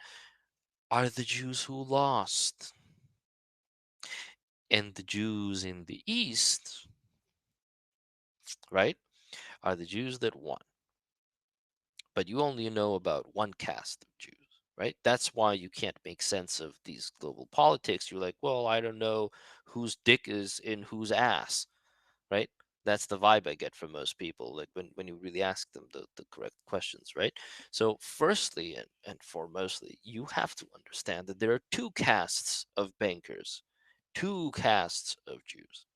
are the Jews who lost. And the Jews in the East, right, are the Jews that won. But you only know about one caste of Jews, right? That's why you can't make sense of these global politics. You're like, well, I don't know whose dick is in whose ass, right? That's the vibe I get from most people, like when you really ask them the correct questions, right? So, firstly and foremostly, you have to understand that there are two castes of bankers, two castes of Jews.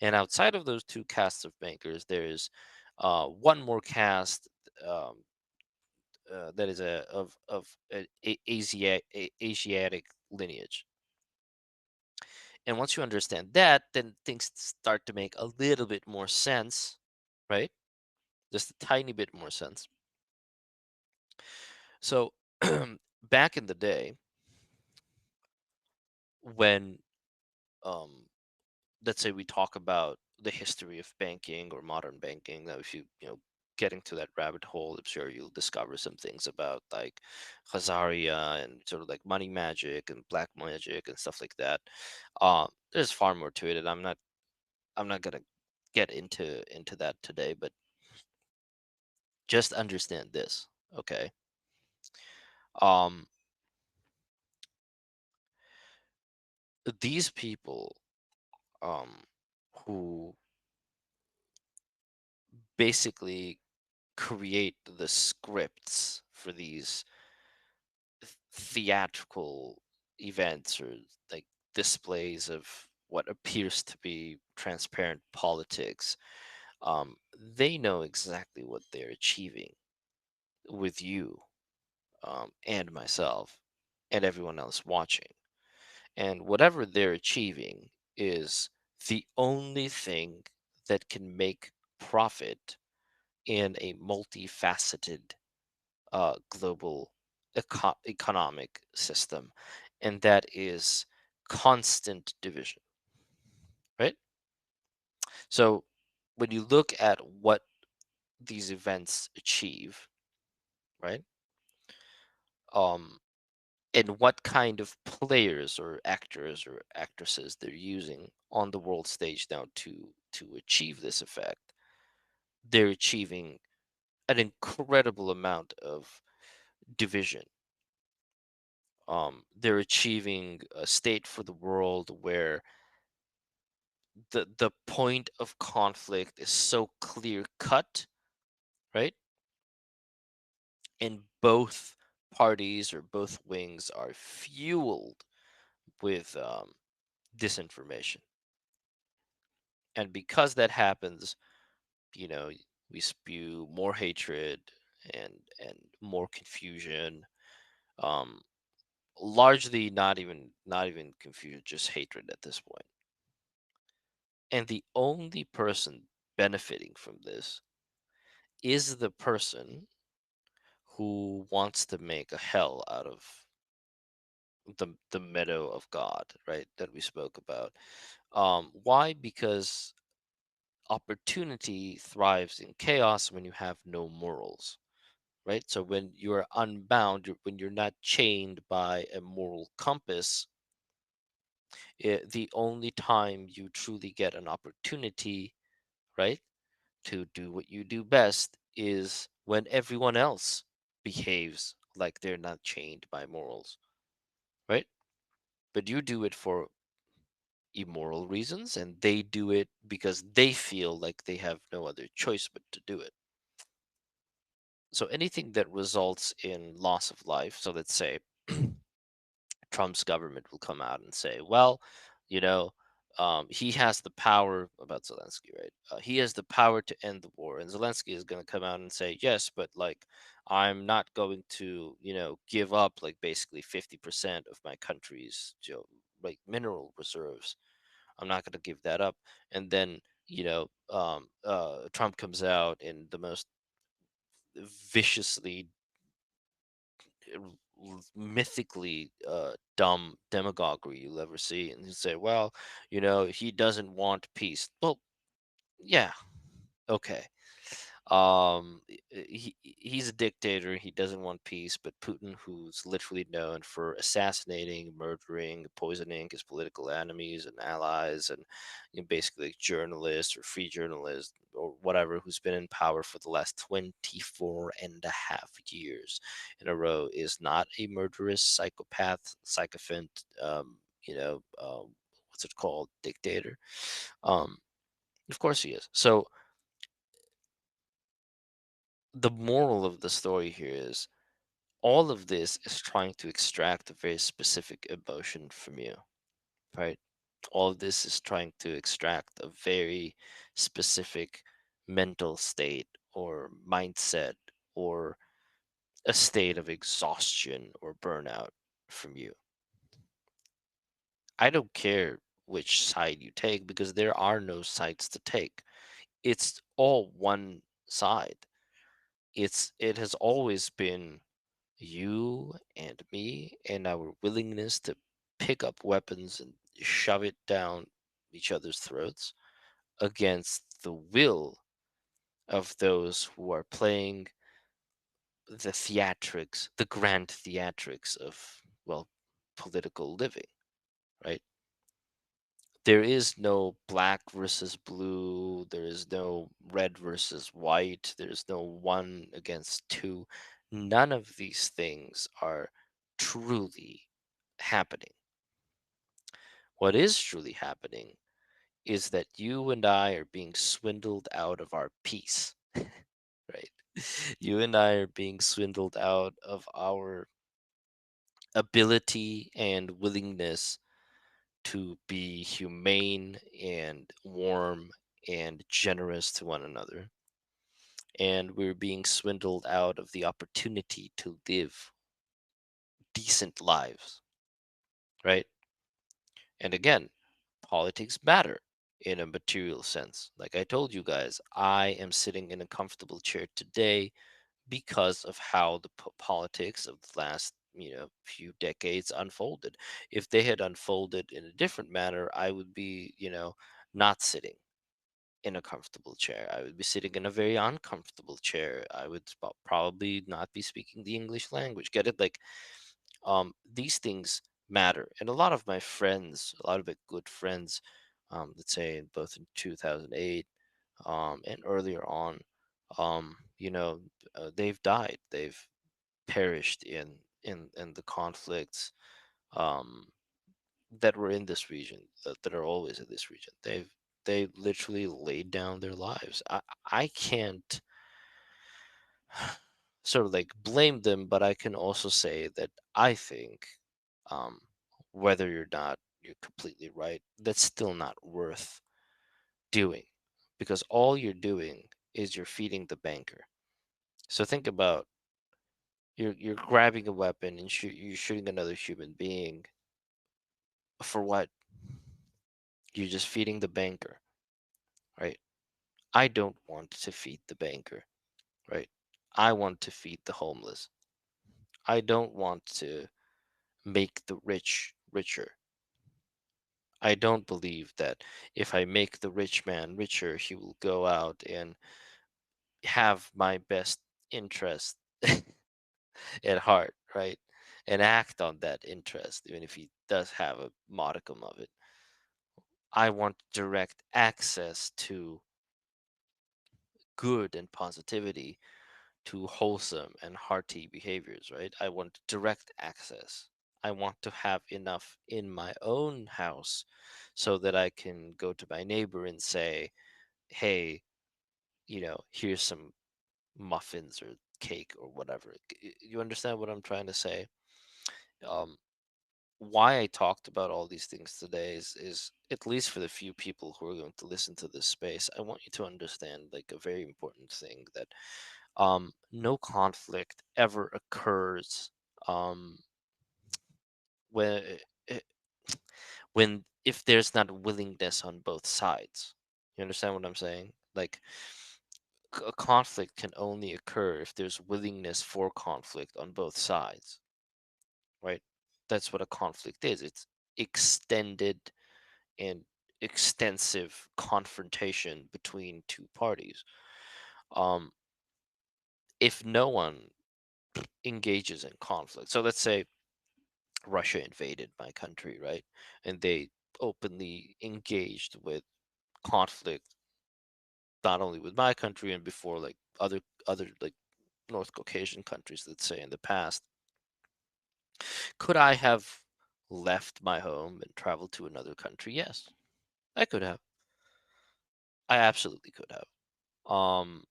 And outside of those two castes of bankers, there is one more caste, um, that is of Asiatic lineage, And once you understand that, then things start to make a little bit more sense, right? Just a tiny bit more sense. So back in the day, when um, let's say we talk about the history of banking or modern banking, now if you getting to that rabbit hole, I'm sure you'll discover some things about like Khazaria and sort of like money magic and black magic and stuff like that. There's far more to it, and I'm not gonna get into that today, but just understand this, okay? Um, these people, um, who basically create the scripts for these theatrical events or like displays of what appears to be transparent politics, they know exactly what they're achieving with you, and myself and everyone else watching. And whatever they're achieving is the only thing that can make profit in a multifaceted global economic system, and that is constant division, right? So when you look at what these events achieve, right, um, and what kind of players or actors or actresses they're using on the world stage now to achieve this effect, they're achieving an incredible amount of division. They're achieving a state for the world where the point of conflict is so clear cut, right? And both parties or both wings are fueled with disinformation. And because that happens, you know, we spew more hatred and more confusion. Um, Largely not even confusion, just hatred at this point. And the only person benefiting from this is the person who wants to make a hell out of the meadow of God, right? That we spoke about. Why? Because opportunity thrives in chaos when you have no morals, right? So when you're unbound, when you're not chained by a moral compass, the only time you truly get an opportunity, right, to do what you do best is when everyone else behaves like they're not chained by morals, right? But you do it for immoral reasons, and they do it because they feel like they have no other choice but to do it. So anything that results in loss of life, so let's say Trump's government will come out and say, well, you know, he has the power about Zelensky, right? He has the power to end the war. And Zelensky is going to come out and say, yes, but like, I'm not going to, give up like basically 50% of my country's, like mineral reserves. I'm not going to give that up. And then, Trump comes out in the most viciously mythically dumb demagoguery you'll ever see, and you say, well, he doesn't want peace. Well, yeah, okay. He's a dictator. He doesn't want peace, but Putin, who's literally known for assassinating, murdering, poisoning his political enemies and allies, and basically journalists or free journalists or whatever, who's been in power for the last 24 and a half years in a row, is not a murderous psychopath, sycophant, what's it called, dictator. Um, of course he is. So the moral of the story here is all of this is trying to extract a very specific emotion from you, right? All of this is trying to extract a very specific mental state or mindset or a state of exhaustion or burnout from you. I don't care which side you take because there are no sides to take. It's all one side. It has always been you and me and our willingness to pick up weapons and shove it down each other's throats against the will of those who are playing the theatrics, the grand theatrics of, well, political living, right? There is no black versus blue. There is no red versus white. There's no one against two. None of these things are truly happening. What is truly happening is that you and I are being swindled out of our peace, right? You and I are being swindled out of our ability and willingness to be humane and warm and generous to one another. And we're being swindled out of the opportunity to live decent lives, right? And again, politics matter in a material sense. Like I told you guys, I am sitting in a comfortable chair today because of how the politics of the last few decades unfolded. If they had unfolded in a different manner, I would be not sitting in a comfortable chair. I would be sitting in a very uncomfortable chair. I would probably not be speaking the English language. Get it? Like, these things matter. And a lot of my friends, a lot of my good friends, let's say both in 2008 and earlier on, they've died. They've perished in the conflicts um, that were in this region, that are always in this region. They literally laid down their lives. I can't sort of like blame them, but I can also say that I think um, whether you're not you're completely right, that's still not worth doing because all you're doing is you're feeding the banker. So think about you're grabbing a weapon and you're shooting another human being for what? You're just feeding the banker, right? I don't want to feed the banker, right? I want to feed the homeless. I don't want to make the rich richer. I don't believe that if I make the rich man richer, he will go out and have my best interest at heart, right? And act on that interest, even if he does have a modicum of it. I want direct access to good and positivity, to wholesome and hearty behaviors, right? I want direct access. I want to have enough in my own house so that I can go to my neighbor and say, hey, here's some muffins or cake or whatever. You understand what I'm trying to say? Um, why I talked about all these things today is at least for the few people who are going to listen to this space, I want you to understand like a very important thing that no conflict ever occurs um, when eh, when if there's not willingness on both sides. You understand what I'm saying? Like a conflict can only occur if there's willingness for conflict on both sides, right? That's what a conflict is. It's extended and extensive confrontation between two parties. Um, if no one engages in conflict, so let's say Russia invaded my country, right? And they openly engaged with conflict, not only with my country and before like other like North Caucasian countries, let's say in the past. Could I have left my home and traveled to another country? Yes, I could have. I absolutely could have. Um,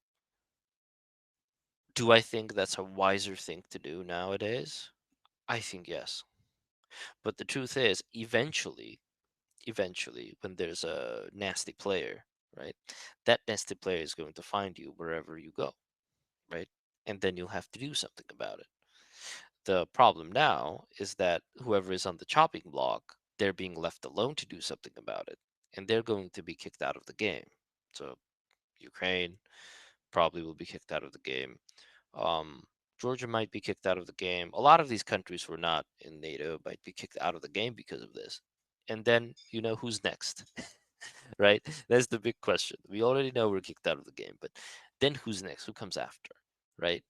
do I think that's a wiser thing to do nowadays? I think yes. But the truth is, eventually, when there's a nasty player, right, that nasty player is going to find you wherever you go, right? And then you'll have to do something about it. The problem now is that whoever is on the chopping block they're being left alone to do something about it, and they're going to be kicked out of the game. So Ukraine probably will be kicked out of the game. Um, Georgia might be kicked out of the game. A lot of these countries who are not in NATO might be kicked out of the game because of this. And then you know who's next, right? That's the big question. We already know we're kicked out of the game, but then who's next? Who comes after, right?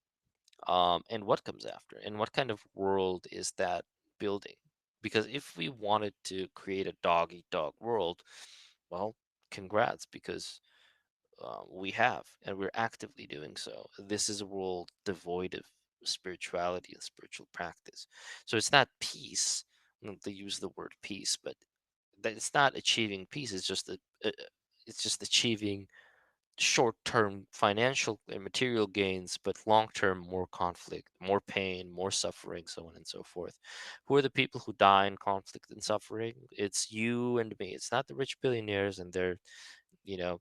And what comes after? And what kind of world is that building? Because if we wanted to create a dog eat dog world, well, congrats, because we have, and we're actively doing so. This is a world devoid of spirituality and spiritual practice. So it's not peace. They use the word peace, but that it's not achieving peace. It's just achieving short-term financial and material gains, but long-term more conflict, more pain, more suffering, so on and so forth. Who are the people who die in conflict and suffering? It's you and me. It's not the rich billionaires and their, you know,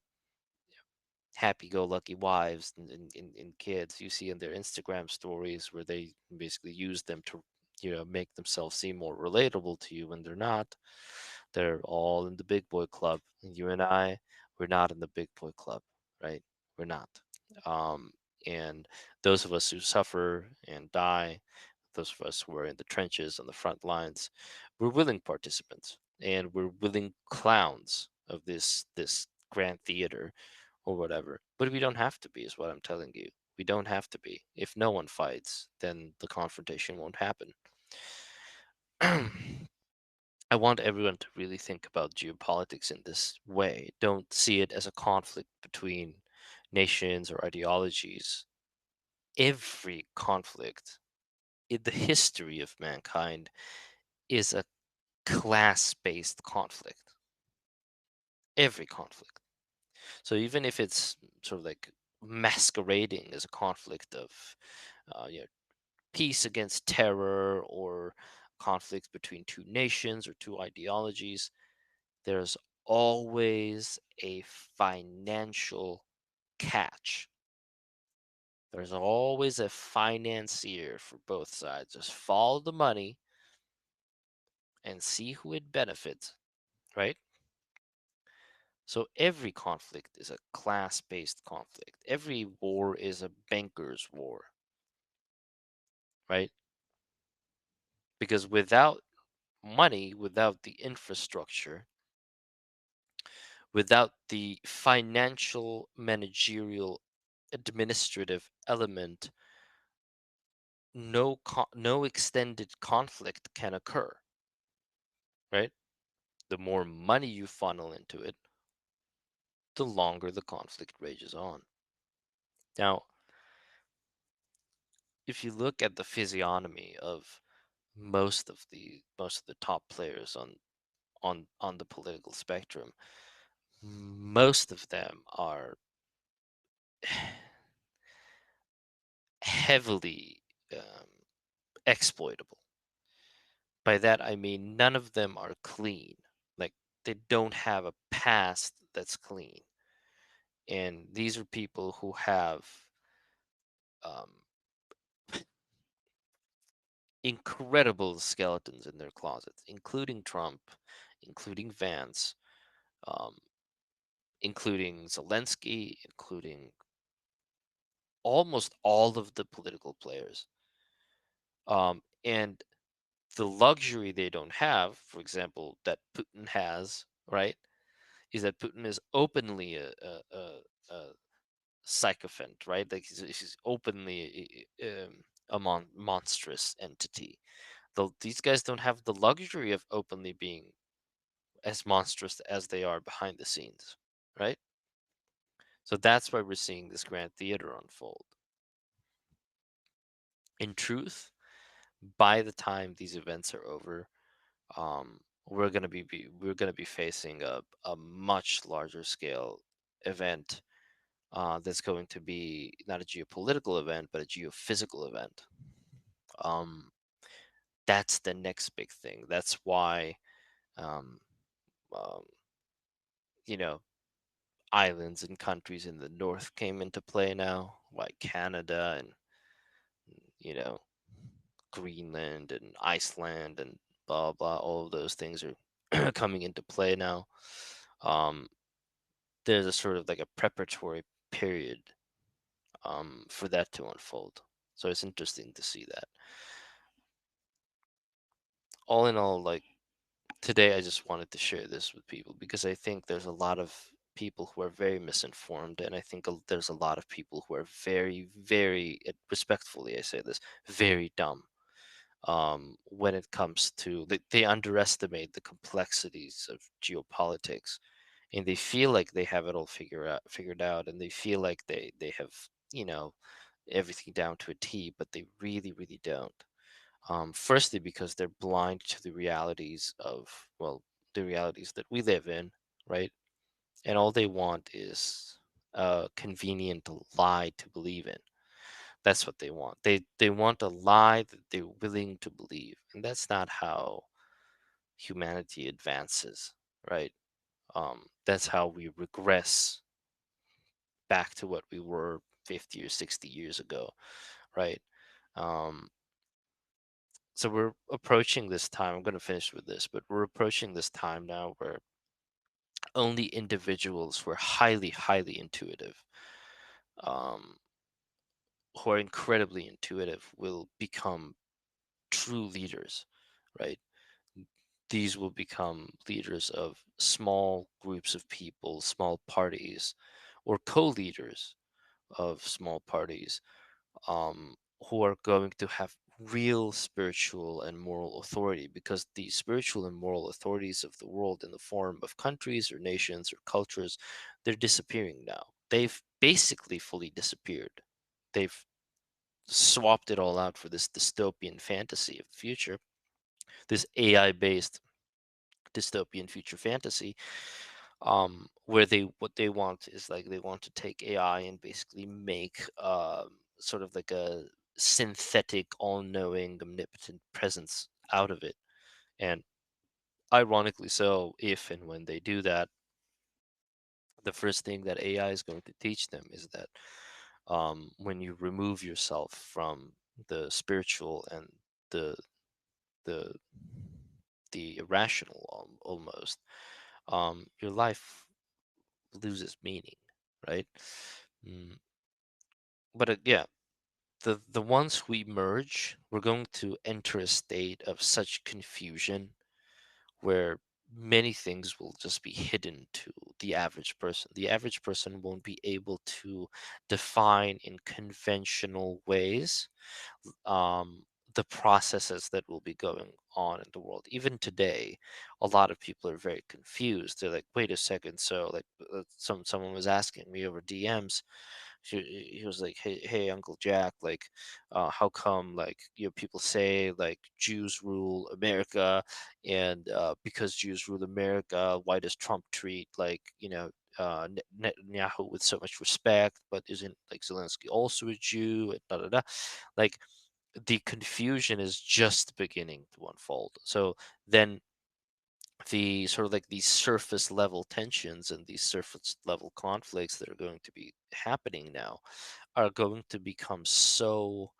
happy-go-lucky wives and kids you see in their Instagram stories, where they basically use them to, make themselves seem more relatable to you when they're not. They're all in the big boy club. And you and I, we're not in the big boy club, right? We're not. Um, and those of us who suffer and die, those of us who are in the trenches on the front lines, we're willing participants, and we're willing clowns of this grand theater or whatever. But we don't have to be, is what I'm telling you. We don't have to be. If no one fights, then the confrontation won't happen. I want everyone to really think about geopolitics in this way. Don't see it as a conflict between nations or ideologies. Every conflict in the history of mankind is a class based conflict. Every conflict. So even if it's sort of like masquerading as a conflict of peace against terror, or conflict between two nations or two ideologies, there's always a financial catch. There's always a financier for both sides. Just follow the money and see who it benefits, right? So every conflict is a class based conflict. Every war is a banker's war, right? Because without money, without the infrastructure, without the financial, managerial, administrative element, no extended conflict can occur, right? The more money you funnel into it, the longer the conflict rages on. Now, if you look at the physiognomy of most of the top players on the political spectrum, most of them are heavily exploitable. By that I mean none of them are clean. Like, they don't have a past that's clean. And these are people who have um, incredible skeletons in their closets, including Trump, including Vance, um, including Zelensky, including almost all of the political players. And the luxury they don't have, for example, that Putin has, right, is that Putin is openly a sycophant, right? Like he's openly a monstrous entity. These guys don't have the luxury of openly being as monstrous as they are behind the scenes, right? So that's why we're seeing this grand theater unfold. In truth, by the time these events are over, we're gonna be facing a much larger scale event, that's going to be not a geopolitical event, but a geophysical event. Um, that's the next big thing. That's why, um, um, you know, islands and countries in the north came into play now, like Canada and, you know, Greenland and Iceland and blah blah. All of those things are coming into play now. Um, there's a sort of like a preparatory period for that to unfold. So it's interesting to see that. All in all, like today, I just wanted to share this with people because I think there's a lot of people who are very misinformed, and I think there's a lot of people who are very, very, respectfully, I say this, very dumb when it comes to they underestimate the complexities of geopolitics, and they feel like they have it all figured out, and they feel like they have you know everything down to a T, but they really, really don't. Firstly, because they're blind to the realities of, well, the realities that we live in, right? And all they want is a convenient lie to believe in. That's what they want. They want a lie that they're willing to believe, and that's not how humanity advances, right? That's how we regress back to what we were 50 or 60 years ago, right? Um, so we're approaching this time. I'm going to finish with this, but we're approaching this time now where only individuals who are highly, highly intuitive, um, who are incredibly intuitive, will become true leaders, right? These will become leaders of small groups of people, small parties, or co-leaders of small parties, who are going to have real spiritual and moral authority, because the spiritual and moral authorities of the world in the form of countries or nations or cultures, they're disappearing now. They've basically fully disappeared. They've swapped it all out for this dystopian fantasy of the future, this AI based dystopian future fantasy, where they what they want is like they want to take AI and basically make sort of like a synthetic, all-knowing, omnipotent presence out of it. And ironically so, if and when they do that, the first thing that AI is going to teach them is that when you remove yourself from the spiritual and the the the irrational, almost, your life loses meaning, right? Mm, but yeah, the ones who emerge, we're going to enter a state of such confusion where many things will just be hidden to the average person. The average person won't be able to define in conventional ways um, the processes that will be going on in the world. Even today, a lot of people are very confused. They're like, "Wait a second." So, like, someone was asking me over DMs. He was like, "Hey, Uncle Jack, like, how come like people say like Jews rule America, and because Jews rule America, why does Trump treat like Netanyahu with so much respect, but isn't like Zelensky also a Jew?" And da da da. Like, the confusion is just beginning to unfold. So then the sort of like these surface level tensions and these surface level conflicts that are going to be happening now are going to become so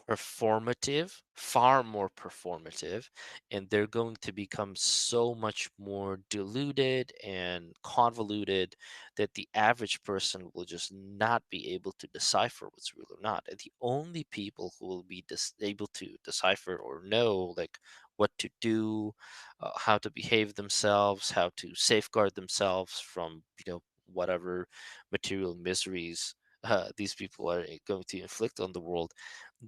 performative, far more performative, and they're going to become so much more diluted and convoluted that the average person will just not be able to decipher what's real or not. And the only people who will be able to decipher or know like what to do, how to behave themselves, how to safeguard themselves from whatever material miseries these people are going to inflict on the world,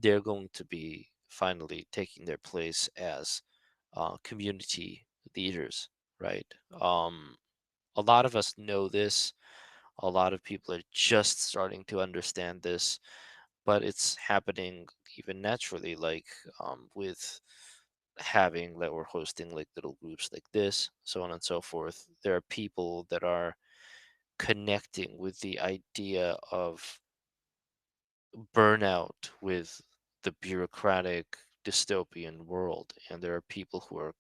they're going to be finally taking their place as community leaders, right? A lot of us know this. A lot of people are just starting to understand this, but it's happening even naturally, like with having that we're hosting like little groups like this, so on and so forth. There are people that are connecting with the idea of burnout with the bureaucratic dystopian world, and there are people who are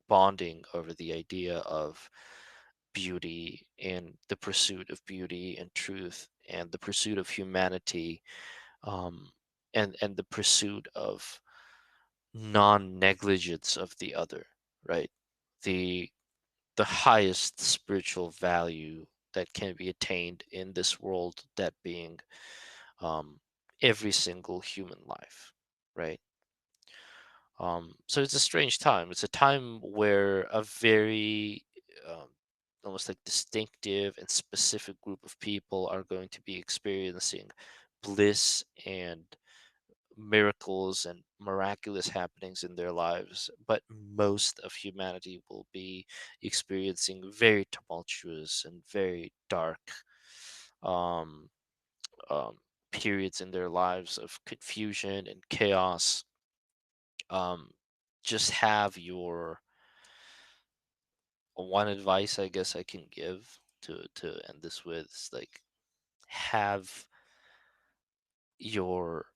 bonding over the idea of beauty and the pursuit of beauty and truth and the pursuit of humanity, um, and the pursuit of non-negligence of the other, right? the the highest spiritual value that can be attained in this world, that being um, every single human life, right? So it's a strange time. It's a time where a very um, almost like distinctive and specific group of people are going to be experiencing bliss and miracles and miraculous happenings in their lives, but most of humanity will be experiencing very tumultuous and very dark um, um, periods in their lives of confusion and chaos. um, just have your one advice I guess I can give to end this with is like have your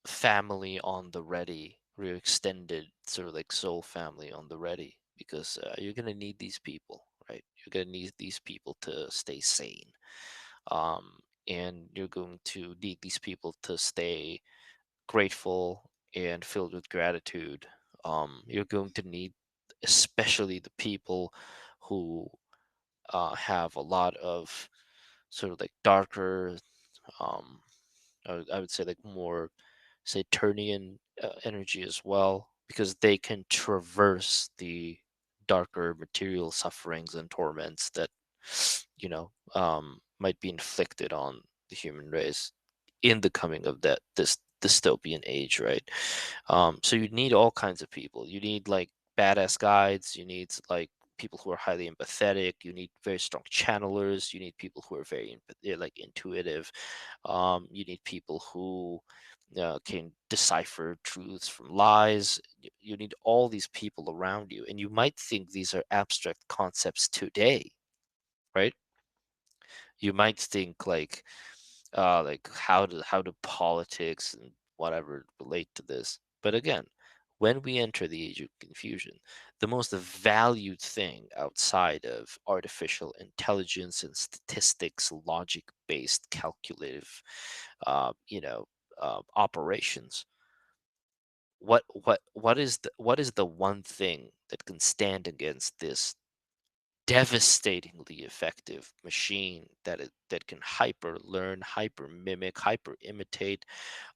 family on the ready, or your extended sort of like soul family on the ready, because you're gonna need these people, right? You're gonna need these people to stay sane, um, and you're going to need these people to stay grateful and filled with gratitude. You're going to need, especially the people who have a lot of sort of like darker, um, I would say like more Saturnian energy as well, because they can traverse the darker material sufferings and torments that might be inflicted on the human race in the coming of this dystopian age, right? So you need all kinds of people. You need like badass guides. You need like people who are highly empathetic. You need very strong channelers. You need people who are very like intuitive. You need people who can decipher truths from lies. You need all these people around you, and you might think these are abstract concepts today, right? You might think like how do politics and whatever relate to this? But again, when we enter the age of confusion, the most valued thing outside of artificial intelligence and statistics, logic-based calculative, operations. What is the one thing that can stand against this devastatingly effective machine that can hyper learn, hyper mimic, hyper imitate,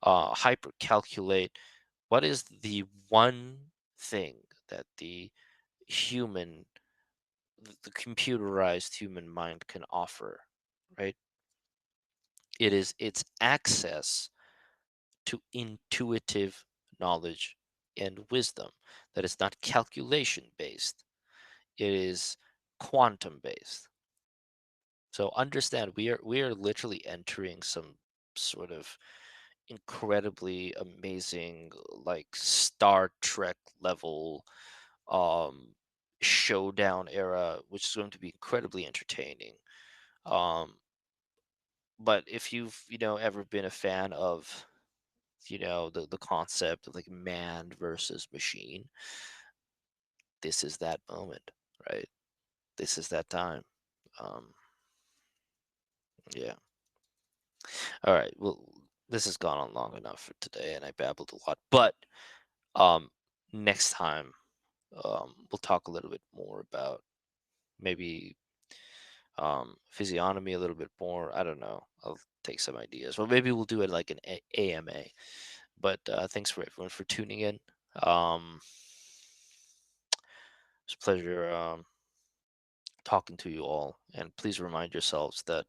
hyper calculate? What is the one thing that human, the computerized human mind can offer, right? It is its access to intuitive knowledge and wisdom that is not calculation based, it is quantum based. So understand, we are literally entering some sort of incredibly amazing, like Star Trek level um showdown era, which is going to be incredibly entertaining. Um but if you've ever been a fan of the concept of like man versus machine, this is that moment, right? This is that time. um yeah. All right. Well, this has gone on long enough for today, and I babbled a lot. But um, next time, we'll talk a little bit more about maybe physiognomy a little bit more. I don't know. I'll take some ideas. Well, maybe we'll do it like an AMA. But thanks for everyone for tuning in. Um, it's a pleasure talking to you all, and please remind yourselves that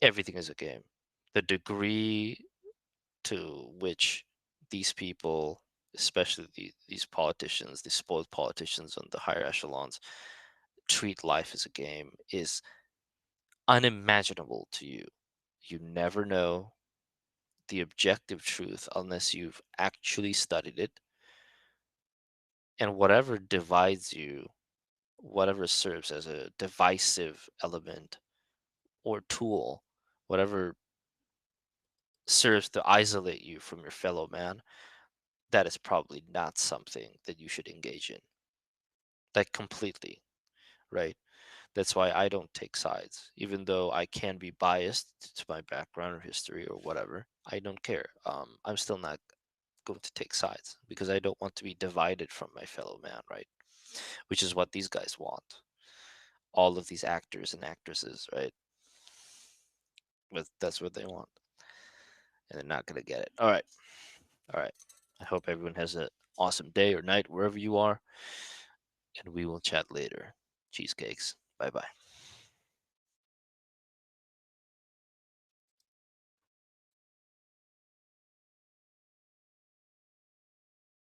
everything is a game. The degree to which these people, especially these politicians, these spoiled politicians on the higher echelons, treat life as a game is unimaginable to you. You never know the objective truth unless you've actually studied it. And whatever divides you, whatever serves as a divisive element or tool, whatever serves to isolate you from your fellow man, that is probably not something that you should engage in. Like completely, right? That's why I don't take sides, even though I can be biased to my background or history or whatever. I don't care. I'm still not. going to take sides because I don't want to be divided from my fellow man, right? Which is what these guys want. All of these actors and actresses, right? But that's what they want, and they're not gonna get it. All right, all right. I hope everyone has an awesome day or night wherever you are, and we will chat later. Cheesecakes. Bye bye.